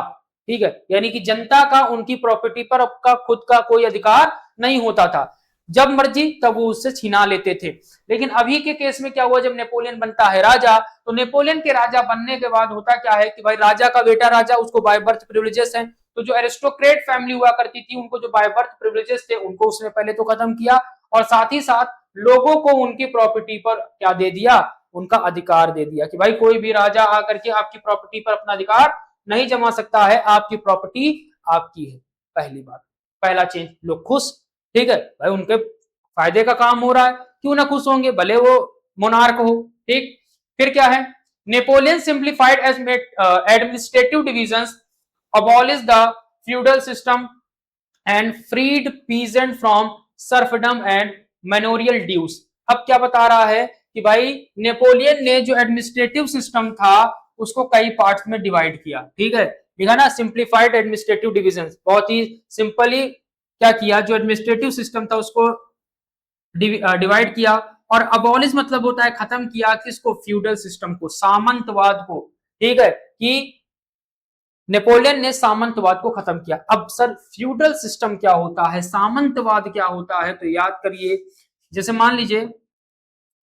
ठीक है, यानी कि जनता का उनकी प्रॉपर्टी पर आपका खुद का कोई अधिकार नहीं होता था, जब मर्जी तब वो उससे छीना लेते थे। लेकिन अभी के केस में क्या हुआ, जब नेपोलियन बनता है राजा, तो नेपोलियन के राजा बनने के बाद होता क्या है कि भाई राजा का बेटा राजा, उसको बाय बर्थ प्रिविलेजेस है, तो जो एरिस्टोक्रेट फैमिली हुआ करती थी उनको जो बाय बर्थ प्रिविलेजेस थे उनको उसने पहले तो खत्म किया, और साथ ही साथ लोगों को उनकी प्रॉपर्टी पर क्या दे दिया, उनका अधिकार दे दिया कि भाई कोई भी राजा आकर के आपकी प्रॉपर्टी पर अपना अधिकार नहीं जमा सकता है, आपकी प्रॉपर्टी आपकी है। पहली बात, पहला चेंज, लोग खुश, ठीक है भाई, उनके फायदे का काम हो रहा है, क्यों ना खुश होंगे, भले वो मोनार्क हो, ठीक। फिर क्या है, Napoleon simplified administrative divisions, abolished the feudal system and freed peasant from serfdom and manorial dues। अब क्या बता रहा है कि भाई नेपोलियन ने जो एडमिनिस्ट्रेटिव सिस्टम था उसको कई पार्ट्स में डिवाइड किया, ठीक है, देखा ना, सिंप्लीफाइड एडमिनिस्ट्रेटिव डिविजन, बहुत ही सिंपली क्या किया, जो एडमिनिस्ट्रेटिव सिस्टम था उसको डिवाइड किया, और अबॉलिश मतलब होता है खत्म किया, किसको, फ्यूडल सिस्टम को, सामंतवाद को, ठीक है, कि नेपोलियन ने सामंतवाद को खत्म किया। अब सर फ्यूडल सिस्टम क्या होता है, सामंतवाद क्या होता है, तो याद करिए, जैसे मान लीजिए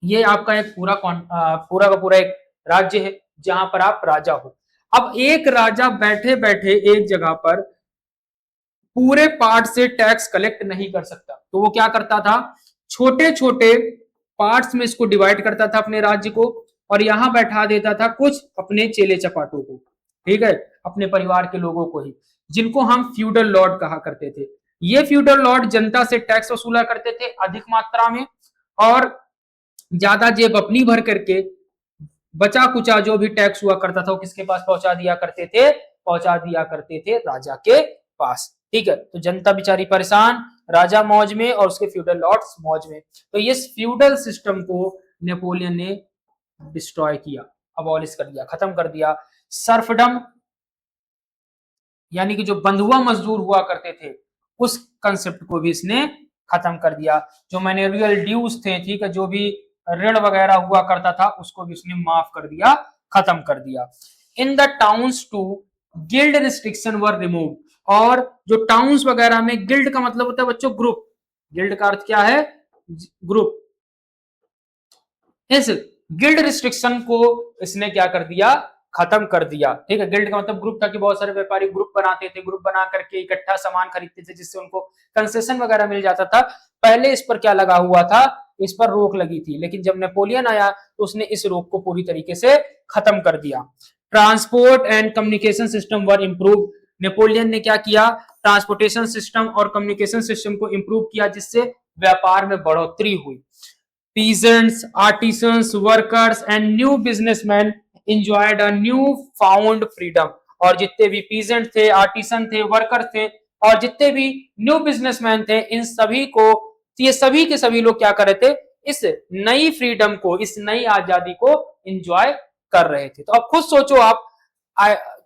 ये आपका एक पूरा का पूरा एक राज्य है जहां पर आप राजा हो। अब एक राजा बैठे बैठे एक जगह पर पूरे पार्ट से टैक्स कलेक्ट नहीं कर सकता, तो वो क्या करता था, छोटे छोटे पार्ट्स में इसको डिवाइड करता था अपने राज्य को, और यहां बैठा देता था कुछ अपने चेले चपाटों को, ठीक है, अपने परिवार के लोगों को ही, जिनको हम फ्यूडल लॉर्ड कहा करते थे। ये फ्यूडल लॉर्ड जनता से टैक्स वसूला करते थे अधिक मात्रा में, और ज्यादा जेब अपनी भर करके बचा कुचा जो भी टैक्स हुआ करता था वो किसके पास पहुंचा दिया करते थे, पहुंचा दिया करते थे राजा के पास, ठीक है। तो जनता बेचारी परेशान, राजा मौज में और उसके फ्यूडल लॉर्ड्स मौज में। तो ये फ्यूडल सिस्टम को नेपोलियन ने डिस्ट्रॉय किया, अबॉलिश कर दिया, खत्म कर दिया। सर्फडम यानी कि जो बंधुआ मजदूर हुआ करते थे उस कंसेप्ट को भी इसने खत्म कर दिया। जो मैनेरियल ड्यूज थे, ठीक है, जो भी ऋण वगैरह हुआ करता था उसको भी उसने माफ कर दिया, खत्म कर दिया। In the towns to guild restriction were remove, और जो टाउन्स वगैरह में, गिल्ड का मतलब होता है बच्चों ग्रुप, गिल्ड का अर्थ क्या है, ग्रुप, इस गिल्ड रिस्ट्रिक्शन को इसने क्या कर दिया, खत्म कर दिया, ठीक है। गिल्ड का मतलब ग्रुप था कि बहुत सारे व्यापारी ग्रुप बनाते थे, ग्रुप बना करके इकट्ठा सामान खरीदते थे जिससे उनको कंसेशन वगैरह मिल जाता था। पहले इस पर क्या लगा हुआ था, इस पर रोक लगी थी, लेकिन जब नेपोलियन आया तो उसने इस रोक को पूरी तरीके से खत्म कर दिया। Transport and communication system were improve, Napoleon ने क्या किया, ट्रांसपोर्टेशन सिस्टम और कम्युनिकेशन सिस्टम को इंप्रूव किया, जिससे व्यापार में बढ़ोतरी हुई। peasants, artisans, workers and new businessmen enjoyed a new found freedom, और जितने भी पीजेंट थे, आर्टिसन थे, वर्कर थे, और जितने भी न्यू बिजनेसमैन थे, इन सभी को, ये सभी के सभी लोग क्या कर रहे थे, इस नई फ्रीडम को, इस नई आजादी को एंजॉय कर रहे थे। तो अब खुद सोचो आप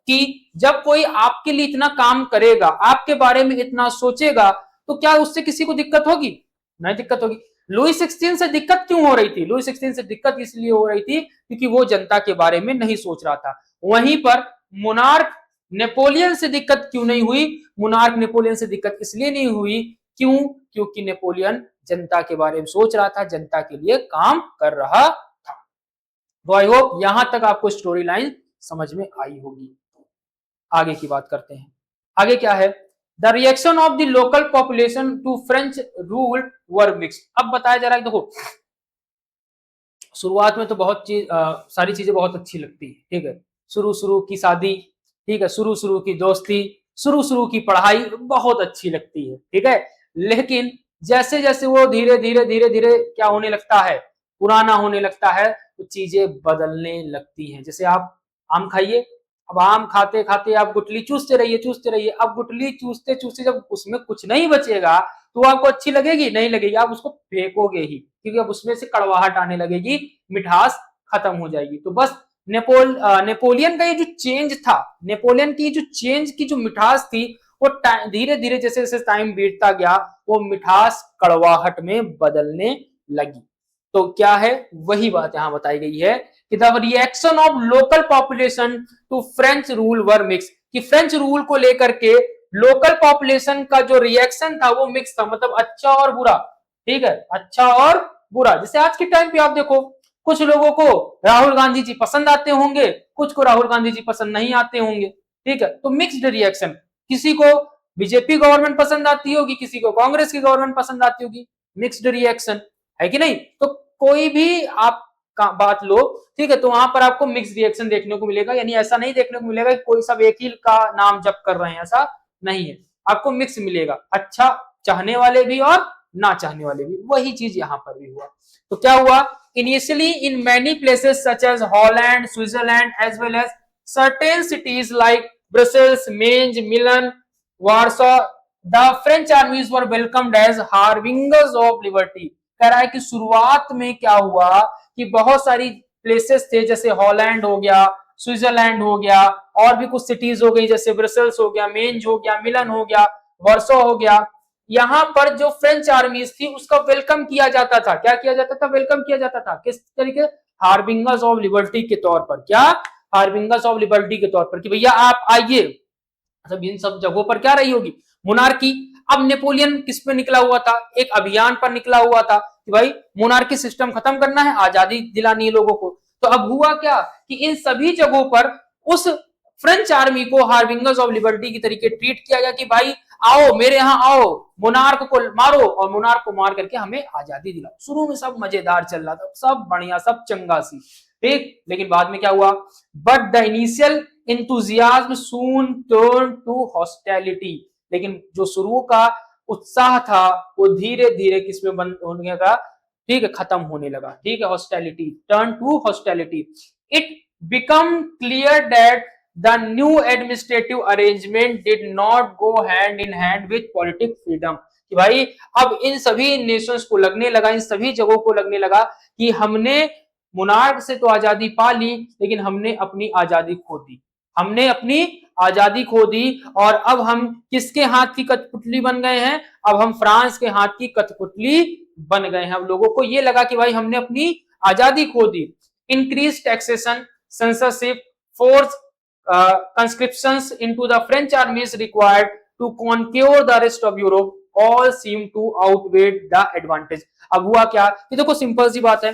कि जब कोई आपके लिए इतना काम करेगा, आपके बारे में इतना सोचेगा, तो क्या उससे किसी को दिक्कत होगी, नहीं दिक्कत होगी। लुई 16 से दिक्कत क्यों हो रही थी, लुई 16 से दिक्कत इसलिए हो रही थी क्योंकि वो जनता के बारे में नहीं सोच रहा था। वहीं पर मोनार्क नेपोलियन से दिक्कत क्यों नहीं हुई, मोनार्क नेपोलियन से दिक्कत इसलिए नहीं हुई, क्यों, क्योंकि नेपोलियन जनता के बारे में सोच रहा था, जनता के लिए काम कर रहा था। तो आई होप यहां तक आपको स्टोरी लाइन समझ में आई होगी। आगे की बात करते हैं, आगे क्या है, the reaction of the local population to French rule were mixed. अब बताया जा रहा है, देखो शुरुआत में तो बहुत सारी चीजें बहुत अच्छी लगती है, ठीक है, शुरू की शादी, ठीक है, शुरू की दोस्ती, शुरू की पढ़ाई बहुत अच्छी लगती है, ठीक है, लेकिन जैसे जैसे वो धीरे धीरे क्या होने लगता है, पुराना होने लगता है, तो चीजें बदलने लगती हैं। जैसे आप आम खाइए, अब आम खाते खाते आप गुठली चूसते रहिए, अब गुठली चूसते चूसते जब उसमें कुछ नहीं बचेगा तो आपको अच्छी लगेगी, नहीं लगेगी, आप उसको फेंकोगे ही, क्योंकि अब उसमें से कड़वाहट आने लगेगी, मिठास खत्म हो जाएगी। तो बस नेपोलियन का ये जो चेंज था, नेपोलियन की जो चेंज की जो मिठास थी, वो धीरे धीरे जैसे जैसे टाइम बीतता गया वो मिठास कड़वाहट में बदलने लगी। तो क्या है, वही बात यहां बताई गई है कि the reaction of local population to French rule were mix, कि फ्रेंच रूल को लेकर के लोकल पॉपुलेशन का जो रिएक्शन था वो मिक्स था, मतलब अच्छा और बुरा। ठीक है, अच्छा और बुरा। जैसे आज के टाइम पे आप देखो, कुछ लोगों को राहुल गांधी जी पसंद आते होंगे, कुछ को राहुल गांधी जी पसंद नहीं आते होंगे। ठीक है, तो मिक्स्ड रिएक्शन, किसी को बीजेपी गवर्नमेंट पसंद आती होगी, किसी को कांग्रेस की गवर्नमेंट पसंद आती होगी, मिक्स्ड रिएक्शन है कि नहीं। तो कोई भी आप बात लो, ठीक है, तो वहां पर आपको मिक्स रिएक्शन देखने को मिलेगा, यानी ऐसा नहीं देखने को मिलेगा कि कोई सब एक ही का नाम जप कर रहे हैं, ऐसा नहीं है, आपको मिक्स मिलेगा, अच्छा चाहने वाले भी और ना चाहने वाले भी। वही चीज यहां पर भी हुआ। तो क्या हुआ, initially in many places such as Holland, Switzerland as well as certain cities like Brussels, Mainz, Milan, Warsaw, the French armies were welcomed as harbingers of liberty. कह रहा है कि शुरुआत में क्या हुआ कि बहुत सारी प्लेसेस थे, जैसे हॉलैंड हो गया, स्विट्जरलैंड हो गया, और भी कुछ सिटीज हो गई, जैसे ब्रसेल्स हो गया, मेंज हो गया, मिलन हो गया, वर्सो हो गया। यहां पर जो फ्रेंच आर्मीज थी उसका वेलकम किया जाता था। क्या किया जाता था, वेलकम किया जाता था, किस तरीके, हार्बिंगर्स ऑफ लिबर्टी के तौर पर। क्या, हार्बिंगर्स ऑफ लिबर्टी के तौर पर, कि भैया आप आइए। मतलब इन सब जगहों पर क्या रही होगी, मोनार्की। अब नेपोलियन किस पे निकला हुआ था, एक अभियान पर निकला हुआ था कि भाई मोनार्की सिस्टम खत्म करना है, आजादी दिलानी है लोगों को। तो अब हुआ क्या कि इन सभी जगहों पर उस फ्रेंच आर्मी को हार्बिंगर्स ऑफ लिबर्टी की तरीके ट्रीट किया गया कि भाई आओ मेरे यहां आओ, मोनार्क को मारो और मोनार्क को मार करके हमें आजादी दिलाओ। शुरू में सब मजेदार चल रहा था, सब बढ़िया, सब चंगा सी, ठीक। लेकिन बाद में क्या हुआ, but the initial enthusiasm soon turned to hostility। लेकिन जो शुरू का उत्साह था वो धीरे धीरे किसमें बंद होने लगा, ठीक है, खत्म होने लगा। ठीक है, hostility, turn to hostility. It become clear that the new administrative arrangement did not go hand in hand with politic freedom. कि भाई अब इन सभी नेशंस को लगने लगा, इन सभी जगहों को लगने लगा कि हमने मोनार्क से तो आजादी पा ली, लेकिन हमने अपनी आजादी खो दी, हमने अपनी आजादी खो दी। और अब हम किसके हाथ की कठपुतली बन गए हैं, अब हम फ्रांस के हाथ की कठपुतली बन गए हैं। अब लोगों को यह लगा कि भाई हमने अपनी आजादी खो दी। Increase taxation, censorship, force conscriptions into the French armies required to conquer the rest of Europe all seem to outweigh the advantage। अब हुआ क्या कि देखो सिंपल सी बात है,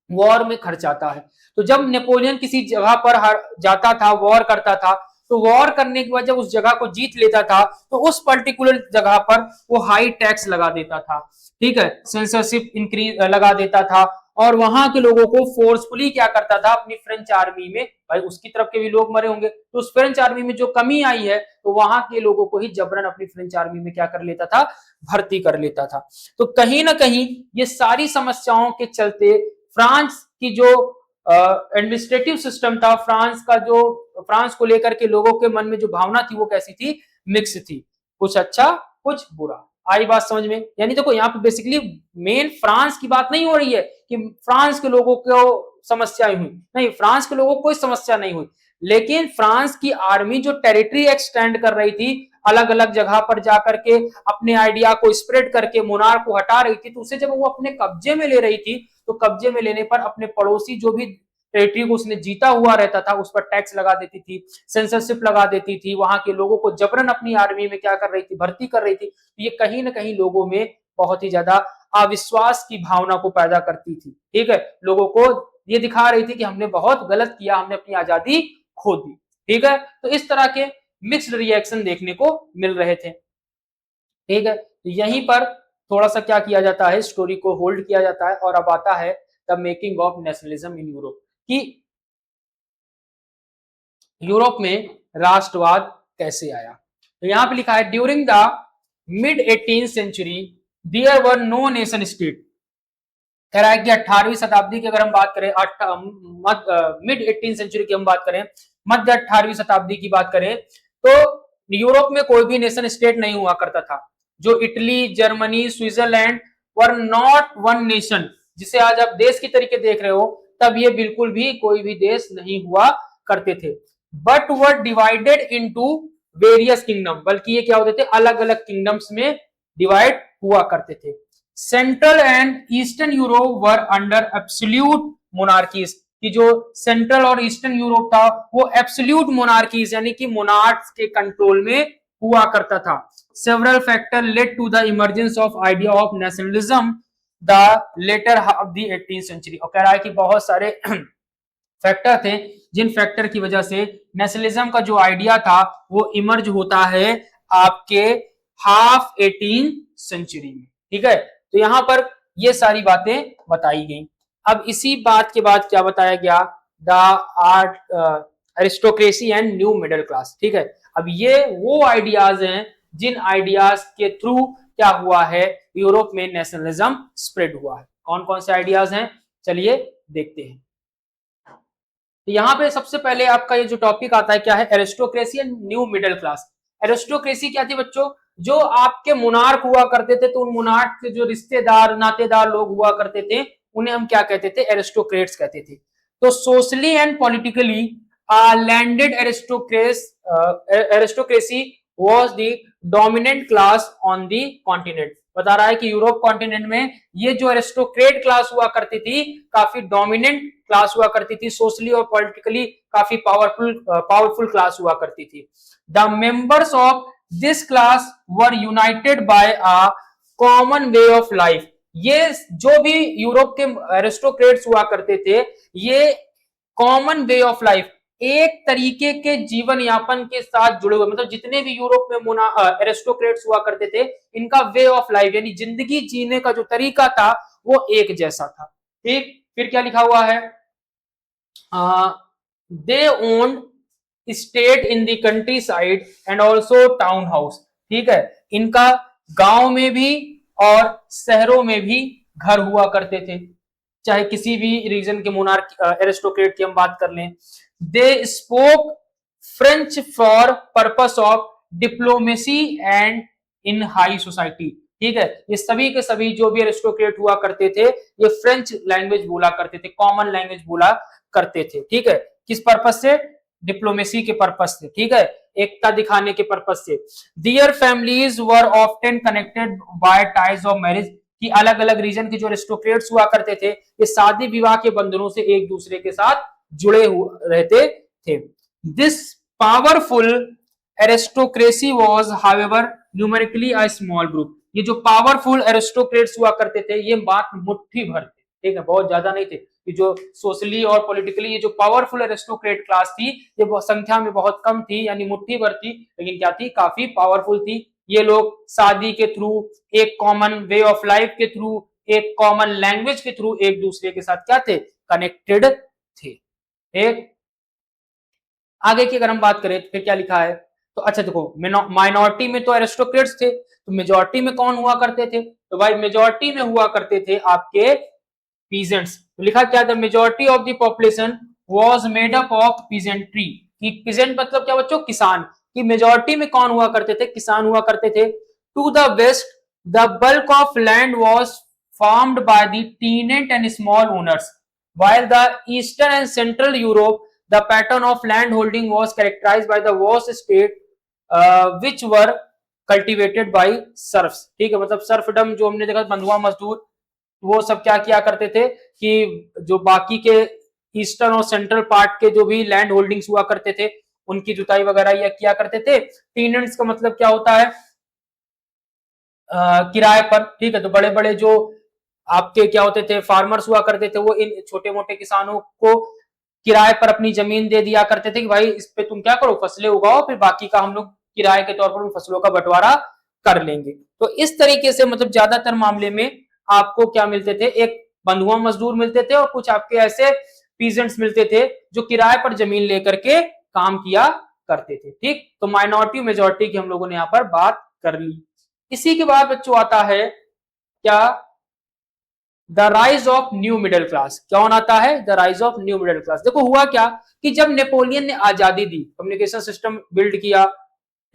वॉर में खर्च आता है। तो जब नेपोलियन किसी जगह पर जाता था, वॉर करता था, तो वॉर करने के बाद जब उस जगह को जीत लेता था तो उस पर्टिकुलर जगह पर वो हाई टैक्स लगा देता था, ठीक है, सेंसरशिप इंक्रीज लगा देता था, और वहां के लोगों को फोर्सफुली क्या करता था, अपनी फ्रेंच आर्मी में, भाई उसकी तरफ के भी लोग मरे होंगे, तो उस फ्रेंच आर्मी में जो कमी आई है तो वहां के लोगों को ही जबरन अपनी फ्रेंच आर्मी में क्या कर लेता था, भर्ती कर लेता था। तो कहीं ना कहीं ये सारी समस्याओं के चलते फ्रांस की जो एडमिनिस्ट्रेटिव सिस्टम था, फ्रांस का जो, फ्रांस को लेकर के लोगों के मन में जो भावना थी वो कैसी थी, मिक्स थी, कुछ अच्छा कुछ बुरा। आई बात समझ में। यानी देखो यहाँ पे बेसिकली मेन फ्रांस की बात नहीं हो रही है कि फ्रांस के लोगों को समस्याएं हुई, नहीं, फ्रांस के लोगों को कोई समस्या नहीं हुई, लेकिन फ्रांस की आर्मी जो टेरिटरी एक्सटेंड कर रही थी, अलग अलग जगह पर जाकर के अपने आइडिया को स्प्रेड करके मोनार्क को हटा रही थी, तो उसे जब वो अपने कब्जे में ले रही थी तो कब्जे में लेने पर अपने पड़ोसी जो भी टेरिटरी को उसने जीता हुआ रहता था उस पर टैक्स लगा देती थी, सेंसरशिप लगा देती थी, वहां के लोगों को जबरन अपनी आर्मी में क्या कर रही थी, भर्ती कर रही थी। तो ये कहीं ना कहीं लोगों में बहुत ही ज्यादा अविश्वास की भावना को पैदा करती थी। ठीक है, लोगों को ये दिखा रही थी कि हमने बहुत गलत किया, हमने अपनी आजादी खो दी। ठीक है, तो इस तरह के मिक्स्ड रिएक्शन देखने को मिल रहे थे। ठीक है, तो यहीं पर थोड़ा सा क्या किया जाता है, स्टोरी को होल्ड किया जाता है, और अब आता है the making of nationalism in Europe, कि यूरोप में राष्ट्रवाद कैसे आया। तो यहां पे लिखा है during the mid 18th century there were no nation state. कह रहा है कि 18वीं शताब्दी की अगर हम बात करें, मिड 18th सेंचुरी की हम बात करें, मध्य 18वीं शताब्दी की बात करें, तो यूरोप में कोई भी नेशन स्टेट नहीं हुआ करता था। जो Italy, Germany, Switzerland were not one nation, जिसे आज आप देश की तरीके देख रहे हो, तब ये बिल्कुल भी कोई भी देश नहीं हुआ करते थे। But were divided into various kingdom, बल्कि ये क्या होते थे, अलग अलग किंगडम्स में डिवाइड हुआ करते थे। Central and eastern Europe were under absolute monarchies, कि जो सेंट्रल और ईस्टर्न यूरोप था वो एब्सोल्यूट मोनार्कीज यानी कि मोनार्क्स के कंट्रोल में हुआ करता था। Several factor led to the emergence of idea of nationalism the latter half the 18th century. और कह रहा है कि बहुत सारे फैक्टर थे जिन फैक्टर की वजह से नेशनलिज्म का जो आइडिया था वो इमर्ज होता है आपके हाफ 18th सेंचुरी में। ठीक है, तो यहां पर ये सारी बातें बताई गई। अब इसी बात के बाद क्या बताया गया, the art aristocracy and new middle class. ठीक है, अब ये वो आइडियाज हैं जिन आइडियाज के थ्रू क्या हुआ है, यूरोप में नेशनलिज्म स्प्रेड हुआ है। कौन कौन से आइडियाज हैं, चलिए देखते हैं। तो यहाँ पे सबसे पहले आपका ये जो टॉपिक आता है क्या है, aristocracy and new middle class. Aristocracy क्या थी बच्चों, जो आपके मोनार्क हुआ करते थे, तो उन मोनार्क के जो रिश्तेदार नातेदार लोग हुआ करते थे उन्हें हम क्या कहते थे, एरिस्टोक्रेट्स कहते थे। तो socially and politically landed aristocracy was the dominant class on the continent. बता रहा है कि यूरोप कॉन्टिनेंट में ये जो एरिस्टोक्रेट क्लास हुआ करती थी काफी डोमिनेंट क्लास हुआ करती थी, सोशली और पॉलिटिकली काफी पावरफुल क्लास हुआ करती थी। The members of this class were united by a common way of life. ये जो भी यूरोप के एरिस्टोक्रेट्स हुआ करते थे ये कॉमन वे ऑफ लाइफ, एक तरीके के जीवन यापन के साथ जुड़े हुए, मतलब जितने भी यूरोप में एरिस्टोक्रेट्स हुआ करते थे इनका वे ऑफ लाइफ यानी जिंदगी जीने का जो तरीका था वो एक जैसा था। ठीक, फिर क्या लिखा हुआ है, they owned state in the countryside and also town house. ठीक है, इनका गांव में भी और शहरों में भी घर हुआ करते थे, चाहे किसी भी रीजन के मोनार्क एरिस्टोक्रेट की हम बात कर लें। They spoke French for purpose of diplomacy and in high society. ठीक है, ये सभी के सभी जो भी एरिस्टोक्रेट हुआ करते थे ये फ्रेंच लैंग्वेज बोला करते थे, कॉमन लैंग्वेज बोला करते थे। ठीक है, किस पर्पस से, डिप्लोमेसी के पर्पस से। ठीक है, एकता दिखाने के पर्पस से। Their families were often connected by ties of marriage, कि अलग अलग रीजन के जो एरिस्टोक्रेट्स हुआ करते थे ये शादी विवाह के बंधनों से एक दूसरे के साथ जुड़े रहते थे। This powerful aristocracy was however numerically a small group. ये जो पावरफुल एरिस्टोक्रेट्स हुआ करते थे ये बात मुट्ठी भर थे, ठीक है, बहुत ज्यादा नहीं थे। कि जो सोशली और पॉलिटिकली ये जो पावरफुल एरिस्टोक्रेट क्लास थी ये संख्या में बहुत कम थी यानी मुट्ठी भर थी, लेकिन क्या थी, काफी पावरफुल थी। ये लोग शादी के थ्रू, एक कॉमन वे ऑफ लाइफ के थ्रू, एक कॉमन लैंग्वेज के थ्रू एक दूसरे के साथ क्या थे, कनेक्टेड थे। एक आगे की अगर हम बात करें तो फिर क्या लिखा है, तो अच्छा देखो, माइनॉरिटी में तो एरिस्टोक्रेट्स थे, तो मेजॉरिटी में कौन हुआ करते थे, तो भाई मेजॉरिटी में हुआ करते थे आपके पीजेंट्स। तो लिखा क्या था, majority of the population was made up of peasantry. कि पीजेंट मतलब क्या बच्चों, किसान। कि मेजॉरिटी में कौन हुआ करते थे, किसान हुआ करते थे। To the west the bulk of land was farmed by the tenant and small owners, while the eastern and central Europe the pattern of land holding was characterized by the vast estate which were cultivated by serfs। ठीक है, मतलब serfdom जो हमने देखा, बंधुआ मजदूर, वो सब क्या किया करते थे कि जो बाकी के ईस्टर्न और सेंट्रल पार्ट के जो भी लैंड होल्डिंग्स हुआ करते थे उनकी जुताई वगैरह या किया करते थे। टेनेंट्स का मतलब क्या होता है, किराए पर। ठीक है, तो बड़े बड़े जो आपके क्या होते थे, फार्मर्स हुआ करते थे, वो इन छोटे मोटे किसानों को किराए पर अपनी जमीन दे दिया करते थे कि भाई इस पे तुम क्या करो, फसलें उगाओ, फिर बाकी का हम लोग किराए के तौर पर उन फसलों का बंटवारा कर लेंगे। तो इस तरीके से मतलब ज्यादातर मामले में आपको क्या मिलते थे, एक बंधुआ मजदूर मिलते थे और कुछ आपके ऐसे पीजेंट्स मिलते थे जो किराए पर जमीन लेकर के काम किया करते थे। ठीक, तो माइनॉरिटी मेजॉरिटी की हम लोगों ने यहाँ पर बात कर ली। इसी के बाद बच्चों आता है क्या, the rise of new middle class. कौन आता है, the rise of new middle class. देखो हुआ क्या कि जब नेपोलियन ने आजादी दी, कम्युनिकेशन सिस्टम बिल्ड किया।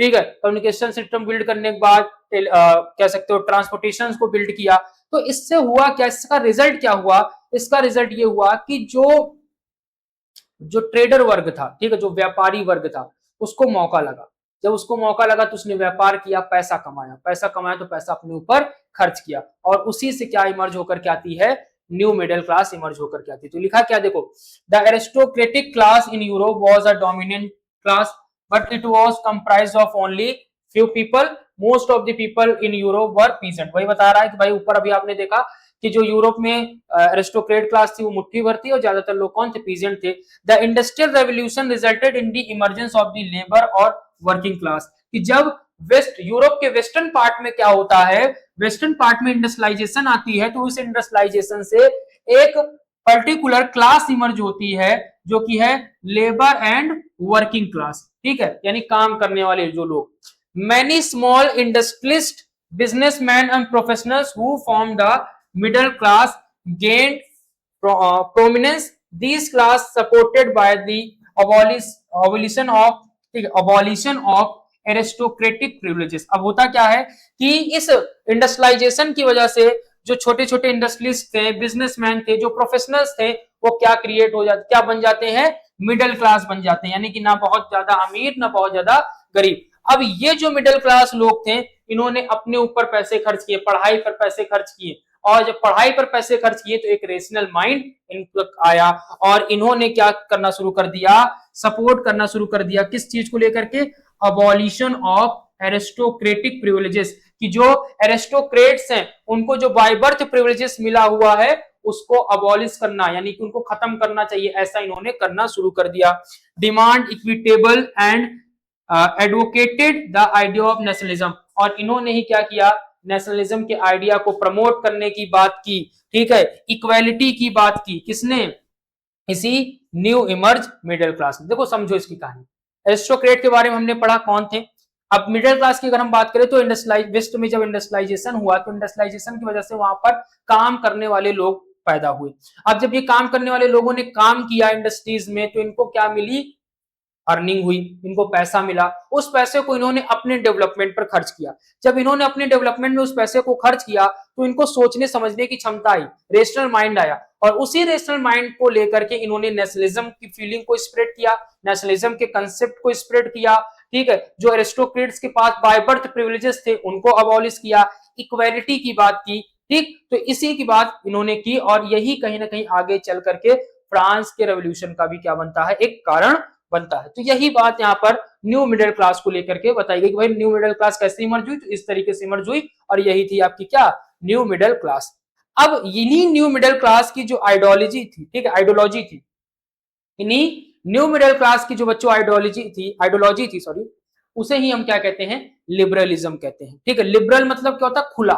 ठीक है, कम्युनिकेशन सिस्टम बिल्ड करने के बाद कह सकते हो ट्रांसपोर्टेशन को बिल्ड किया, तो इससे हुआ क्या, इसका रिजल्ट क्या हुआ, इसका रिजल्ट ये हुआ कि जो ट्रेडर वर्ग था, ठीक है, जो व्यापारी वर्ग था, उसको मौका लगा। जब उसको मौका लगा तो उसने व्यापार किया, पैसा कमाया, पैसा कमाया तो पैसा अपने ऊपर खर्च किया, और उसी से क्या इमर्ज होकर के आती है, न्यू मिडिल क्लास इमर्ज होकर के आती है। तो लिखा क्या देखो, the aristocratic class in Europe was a dominant class but it was comprised of only few people, most of the people in Europe were peasant. वही बता रहा है कि भाई ऊपर अभी आपने देखा कि जो यूरोप में एरिस्टोक्रेट क्लास थी वो मुट्ठी भर थी, और ज्यादातर लोग कौन थे, पीजेंट थे। The industrial revolution resulted in the emergence of the labour और वर्किंग क्लास, कि जब वेस्ट यूरोप के वेस्टर्न पार्ट में क्या होता है, वेस्टर्न पार्ट में इंडस्ट्रियलाइजेशन आती है, तो उस इंडस्ट्रियलाइजेशन से एक पर्टिकुलर क्लास इमर्ज होती है जो कि है लेबर एंड वर्किंग क्लास, ठीक है, यानी काम करने वाले जो लोग। Many small industrialist businessmen and professionals who formed the middle class gained prominence. These class supported by the abolition of aristocratic privileges. अब होता क्या है कि इस इंडस्ट्रियलाइजेशन की वजह से जो छोटे छोटे इंडस्ट्रियलिस्ट थे, बिजनेसमैन थे, जो प्रोफेशनल्स थे, वो क्या क्रिएट हो जाते, क्या बन जाते हैं, मिडिल क्लास बन जाते हैं, यानी कि ना बहुत ज्यादा अमीर ना बहुत ज्यादा गरीब। अब ये जो मिडिल क्लास लोग थे, इन्होंने अपने ऊपर पैसे खर्च किए, पढ़ाई पर पैसे खर्च किए, और जब पढ़ाई पर पैसे खर्च किए तो एक रेशनल माइंड इनको आया, और इन्होंने क्या करना शुरू कर दिया, सपोर्ट करना शुरू कर दिया, किस चीज को लेकर के, अबॉलिशन ऑफ एरिस्टोक्रेटिक प्रिविलेजेस, कि जो एरिस्टोक्रेट्स हैं उनको जो बाय बर्थ प्रिविलेजेस मिला हुआ है उसको अबॉलिश करना, यानी कि उनको खत्म करना चाहिए, ऐसा इन्होंने करना शुरू कर दिया। Demand equitable and advocated the idea of nationalism, और इन्होंने ही क्या किया, नेशनलिज्म के आइडिया को प्रमोट करने की बात की, ठीक है, इक्वालिटी की बात की, किसने, इसी न्यू इमर्ज मिडिल क्लास ने। देखो समझो इसकी कहानी, एरिस्टोक्रेट के बारे में हमने पढ़ा कौन थे। अब मिडिल क्लास की अगर हम बात करें तो वेस्ट में जब इंडस्ट्रियलाइजेशन हुआ तो इंडस्ट्रियलाइजेशन की वजह से वहां पर काम करने वाले लोग पैदा हुए। अब जब ये काम करने वाले लोगों ने काम किया इंडस्ट्रीज में तो इनको क्या मिली, अर्निंग हुई, इनको पैसा मिला, उस पैसे को इन्होंने अपने डेवलपमेंट पर खर्च किया। जब इन्होंने अपने डेवलपमेंट में उस पैसे को खर्च किया तो इनको सोचने समझने की क्षमता आई, रेशनल माइंड आया, और उसी रेशनल माइंड को लेकर के इन्होंने नेशनलिज्म की फीलिंग को स्प्रेड किया, नेशनलिज्म के कंसेप्ट को स्प्रेड किया, ठीक है, जो एरिस्टोक्रेट्स के पास बाय बर्थ प्रिविलेजेस थे उनको अबॉलिश किया, इक्वालिटी की बात की, ठीक, तो इसी की बात इन्होंने की, और यही कहीं ना कहीं आगे चल करके फ्रांस के रेवोल्यूशन का भी क्या बनता है, एक कारण बनता है। तो यही बात यहाँ पर न्यू मिडिल क्लास को लेकर के बताई गई कि भाई न्यू मिडिल क्लास कैसे इमर्ज हुई, तो इस तरीके से इमर्ज हुई, और यही थी आपकी क्या, न्यू मिडिल क्लास। अब इन्हीं न्यू मिडिल क्लास की जो आइडियोलॉजी थी, ठीक है, आइडियोलॉजी थी, इन्हीं न्यू मिडिल क्लास की जो बच्चों आइडियोलॉजी थी सॉरी, उसे ही हम क्या कहते हैं, लिबरलिज्म कहते हैं, ठीक है। लिबरल मतलब क्या होता है, खुला,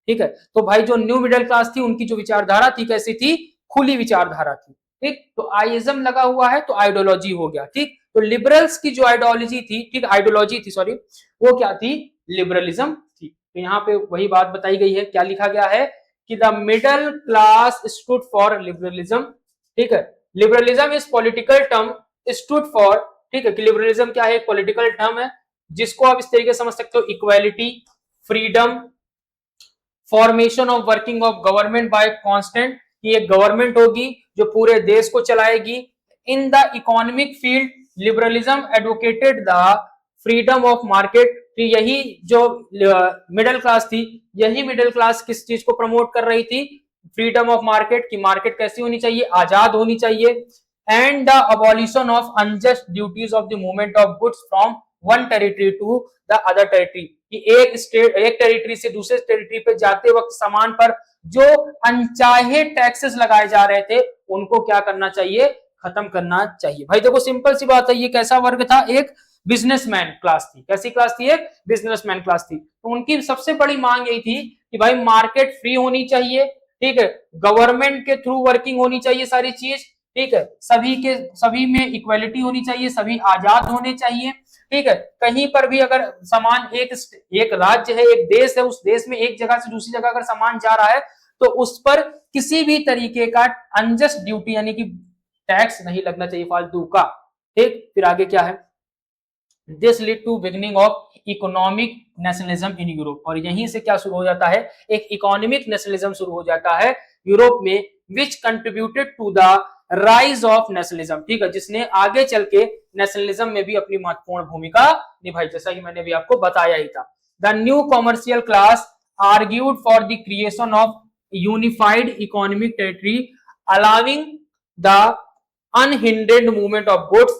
ठीक है। तो भाई जो न्यू मिडिल क्लास थी उनकी जो विचारधारा थी कैसी थी, खुली विचारधारा थी, ठीक। तो आइज्म लगा हुआ है तो आइडियोलॉजी हो गया, ठीक। तो लिबरल्स की जो आइडियोलॉजी थी, ठीक, आइडियोलॉजी थी सॉरी, वो क्या थी, लिबरलिज्म थी। तो यहाँ पे वही बात बताई गई है, क्या लिखा गया है कि the middle class stood for liberalism, ठीक है। Liberalism is political term stood for, ठीक है, कि लिबरलिज्म क्या है, पॉलिटिकल टर्म है जिसको आप इस तरीके से समझ सकते हो, equality, freedom, formation of working of government by constant, कि एक गवर्नमेंट होगी जो पूरे देश को चलाएगी। In the economic field liberalism advocated the freedom of market, तो यही जो मिडिल क्लास थी, यही मिडिल क्लास किस चीज को प्रमोट कर रही थी, फ्रीडम ऑफ मार्केट, की मार्केट कैसी होनी चाहिए, आजाद होनी चाहिए। And the abolition of unjust duties of the movement of goods from one territory to the other territory, कि एक टेरिटरी से दूसरे टेरिटरी पे जाते वक्त सामान पर जो अनचाहे टैक्सेस लगाए जा रहे थे उनको क्या करना चाहिए, खत्म करना चाहिए। भाई देखो सिंपल सी बात है, ये कैसा वर्ग था, एक बिजनेसमैन क्लास थी। कैसी क्लास थी, एक बिजनेसमैन क्लास थी। तो उनकी सबसे बड़ी मांग यही थी कि भाई मार्केट फ्री होनी चाहिए, ठीक है, गवर्नमेंट के थ्रू वर्किंग होनी चाहिए सारी चीज, ठीक है, सभी में इक्वालिटी होनी चाहिए, सभी आजाद होने चाहिए, ठीक है। कहीं पर भी अगर सामान एक राज्य है, एक देश है, उस देश में एक जगह से दूसरी जगह अगर सामान जा रहा है तो उस पर किसी भी तरीके का अनजस्ट ड्यूटी यानी कि टैक्स नहीं लगना चाहिए फालतू का, ठीक। फिर आगे क्या है, this lead to beginning of economic nationalism in Europe, और यहीं से क्या शुरू हो जाता है, एक इकोनॉमिक नेशनलिज्म शुरू हो जाता है यूरोप में, which contributed to the rise of nationalism, ठीक है, जिसने आगे चल के नेशनलिज्म में भी अपनी महत्वपूर्ण भूमिका निभाई, जैसा कि मैंने भी आपको बताया ही था। The new commercial class argued for the creation of unified economic territory allowing the unhindered movement of goods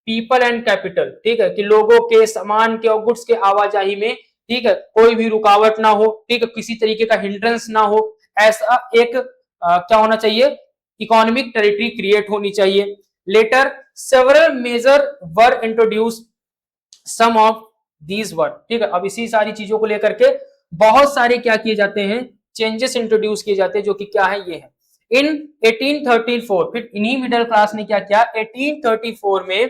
people and capital, ठीक है, कि लोगों के, सामान के और गुड्स के आवाजाही में, ठीक है, कोई भी रुकावट ना हो, ठीक है, किसी तरीके का हिंड्रेंस ना हो, ऐसा एक क्या होना चाहिए, इकोनॉमिक टेरिटरी क्रिएट होनी चाहिए। Later several measure were introduce, some of these were, ठीक है, अब इसी सारी चीजों को लेकर के बहुत सारे क्या किए जाते हैं, चेंजेस इंट्रोड्यूस किए जाते हैं, जो कि क्या है, ये है। इन 1834, फिर इन्हीं मिडिल क्लास ने क्या किया, 1834 में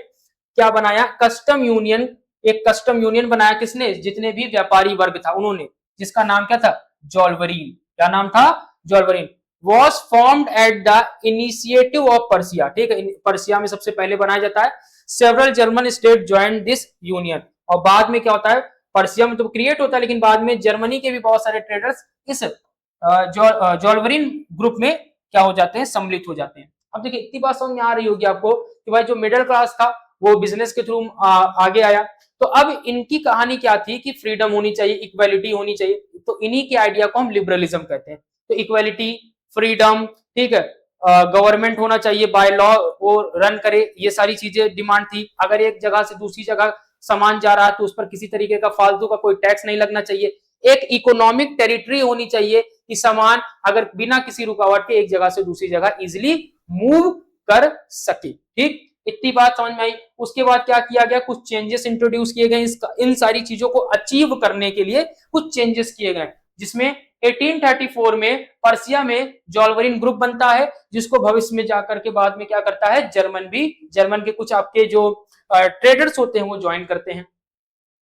क्या बनाया, कस्टम यूनियन, एक कस्टम यूनियन बनाया, किसने, जितने भी व्यापारी वर्ग था उन्होंने, जिसका नाम क्या था, जॉल्वरीन, क्या नाम था, Zollverein, was formed at the initiative of Persia, ठीक है, पर्सिया में सबसे पहले बनाया जाता है। Several German state join this union, और बाद में क्या होता है, पर्सिया में तो क्रिएट होता है, लेकिन बाद में जर्मनी के भी बहुत सारे ट्रेडर्स इस जॉल्वरीन ग्रुप में क्या हो जाते हैं, सम्मिलित हो जाते हैं। अब देखिए इतनी बात समझ में आ रही होगी आपको कि भाई जो मिडिल क्लास था वो बिजनेस के थ्रू आगे आया, तो अब इनकी कहानी क्या थी कि फ्रीडम होनी चाहिए, इक्वालिटी होनी चाहिए, तो इन्हीं के आइडिया को हम लिबरलिज्म कहते हैं। तो इक्वालिटी, फ्रीडम, ठीक है, गवर्नमेंट होना चाहिए, बाय लॉ वो रन करे, ये सारी चीजें डिमांड थी। अगर एक जगह से दूसरी जगह सामान जा रहा है तो उस पर किसी तरीके का फालतू का कोई टैक्स नहीं लगना चाहिए। एक इकोनॉमिक टेरिटरी होनी चाहिए कि सामान अगर बिना किसी रुकावट के एक जगह से दूसरी जगह इजिली मूव कर सके, ठीक, इतनी बात समझ में आई। उसके बाद क्या किया गया, कुछ चेंजेस इंट्रोड्यूस किए गए, इन सारी चीजों को अचीव करने के लिए कुछ चेंजेस किए गए, जिसमें 1834 में पर्सिया में जॉल्वरीन ग्रुप बनता है, जिसको भविष्य में जाकर के बाद में क्या करता है, जर्मन के कुछ आपके जो ट्रेडर्स होते हैं वो ज्वाइन करते हैं।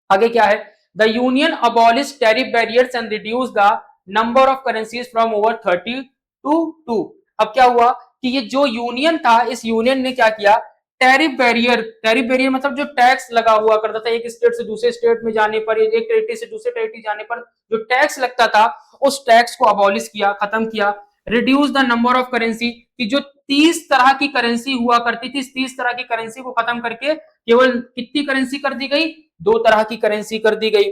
आगे क्या है, the union abolish tariff barriers and reduce the number of currencies from over 30 to 2। अब क्या हुआ कि ये जो यूनियन था, इस यूनियन ने क्या किया, टैरिफ बैरियर मतलब जो टैक्स लगा हुआ करता था, एक स्टेट से दूसरे स्टेट में जाने पर, एक टेरिटरी से दूसरे टेरिटरी जाने पर जो टैक्स लगता था, उस टैक्स को अबॉलिश किया, खत्म किया। Reduce the number of currency, कि जो 30 तरह की करेंसी हुआ करती थी, 30 तरह की करेंसी को खत्म करके केवल कितनी करेंसी कर दी गई, 2 तरह की करेंसी कर दी गई।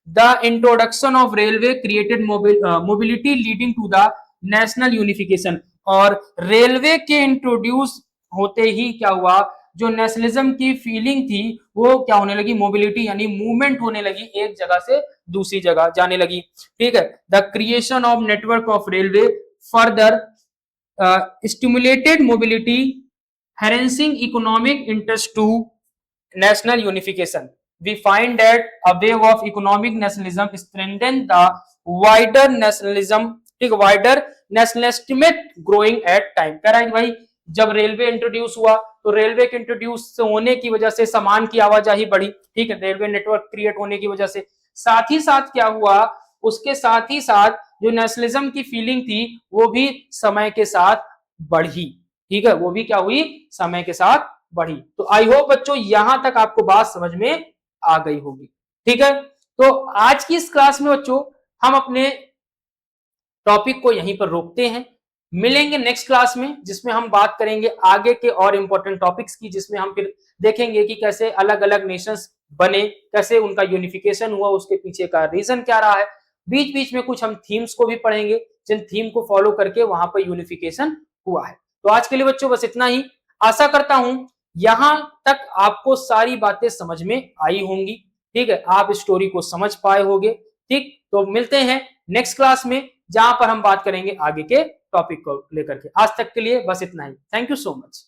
The introduction of railway created mobility leading to the national unification, और रेलवे के इंट्रोड्यूस होते ही क्या हुआ, जो नेशनलिज्म की फीलिंग थी वो क्या होने लगी, मोबिलिटी यानी मूवमेंट होने लगी, एक जगह से दूसरी जगह जाने लगी, ठीक है। The creation of network of railway further stimulated mobility, harassing economic interest to national unification. We find that a wave of economic nationalism strengthened the wider nationalism, ठीक, wider nationalism growing at time। कह रहा है कि भाई जब railway introduce हुआ तो railway के इंट्रोड्यूस होने की वजह से सामान की आवाजाही बढ़ी, ठीक है, रेलवे नेटवर्क क्रिएट होने की वजह से। साथ ही साथ क्या हुआ, उसके साथ ही साथ जो नेशनलिज्म की फीलिंग थी वो भी समय के साथ बढ़ी, ठीक है, वो भी क्या हुई, समय के साथ बढ़ी। तो आई होप बच्चों यहां तक आपको बात समझ में आ गई होगी, ठीक है। तो आज की इस क्लास में बच्चों हम अपने टॉपिक को यहीं पर रोकते हैं, मिलेंगे नेक्स्ट क्लास में, जिसमें हम बात करेंगे आगे के और इंपॉर्टेंट टॉपिक्स की, जिसमें हम फिर देखेंगे कि कैसे अलग अलग नेशंस बने, कैसे उनका यूनिफिकेशन हुआ, उसके पीछे का रीजन क्या रहा है। बीच बीच में कुछ हम थीम्स को भी पढ़ेंगे, जिन थीम को फॉलो करके वहां पर यूनिफिकेशन हुआ है। तो आज के लिए बच्चों बस इतना ही। आशा करता हूं यहां तक आपको सारी बातें समझ में आई होंगी, ठीक है, आप इस स्टोरी को समझ पाए होंगे, ठीक। तो मिलते हैं नेक्स्ट क्लास में, जहां पर हम बात करेंगे आगे के टॉपिक को लेकर के। आज तक के लिए बस इतना ही। Thank you so much.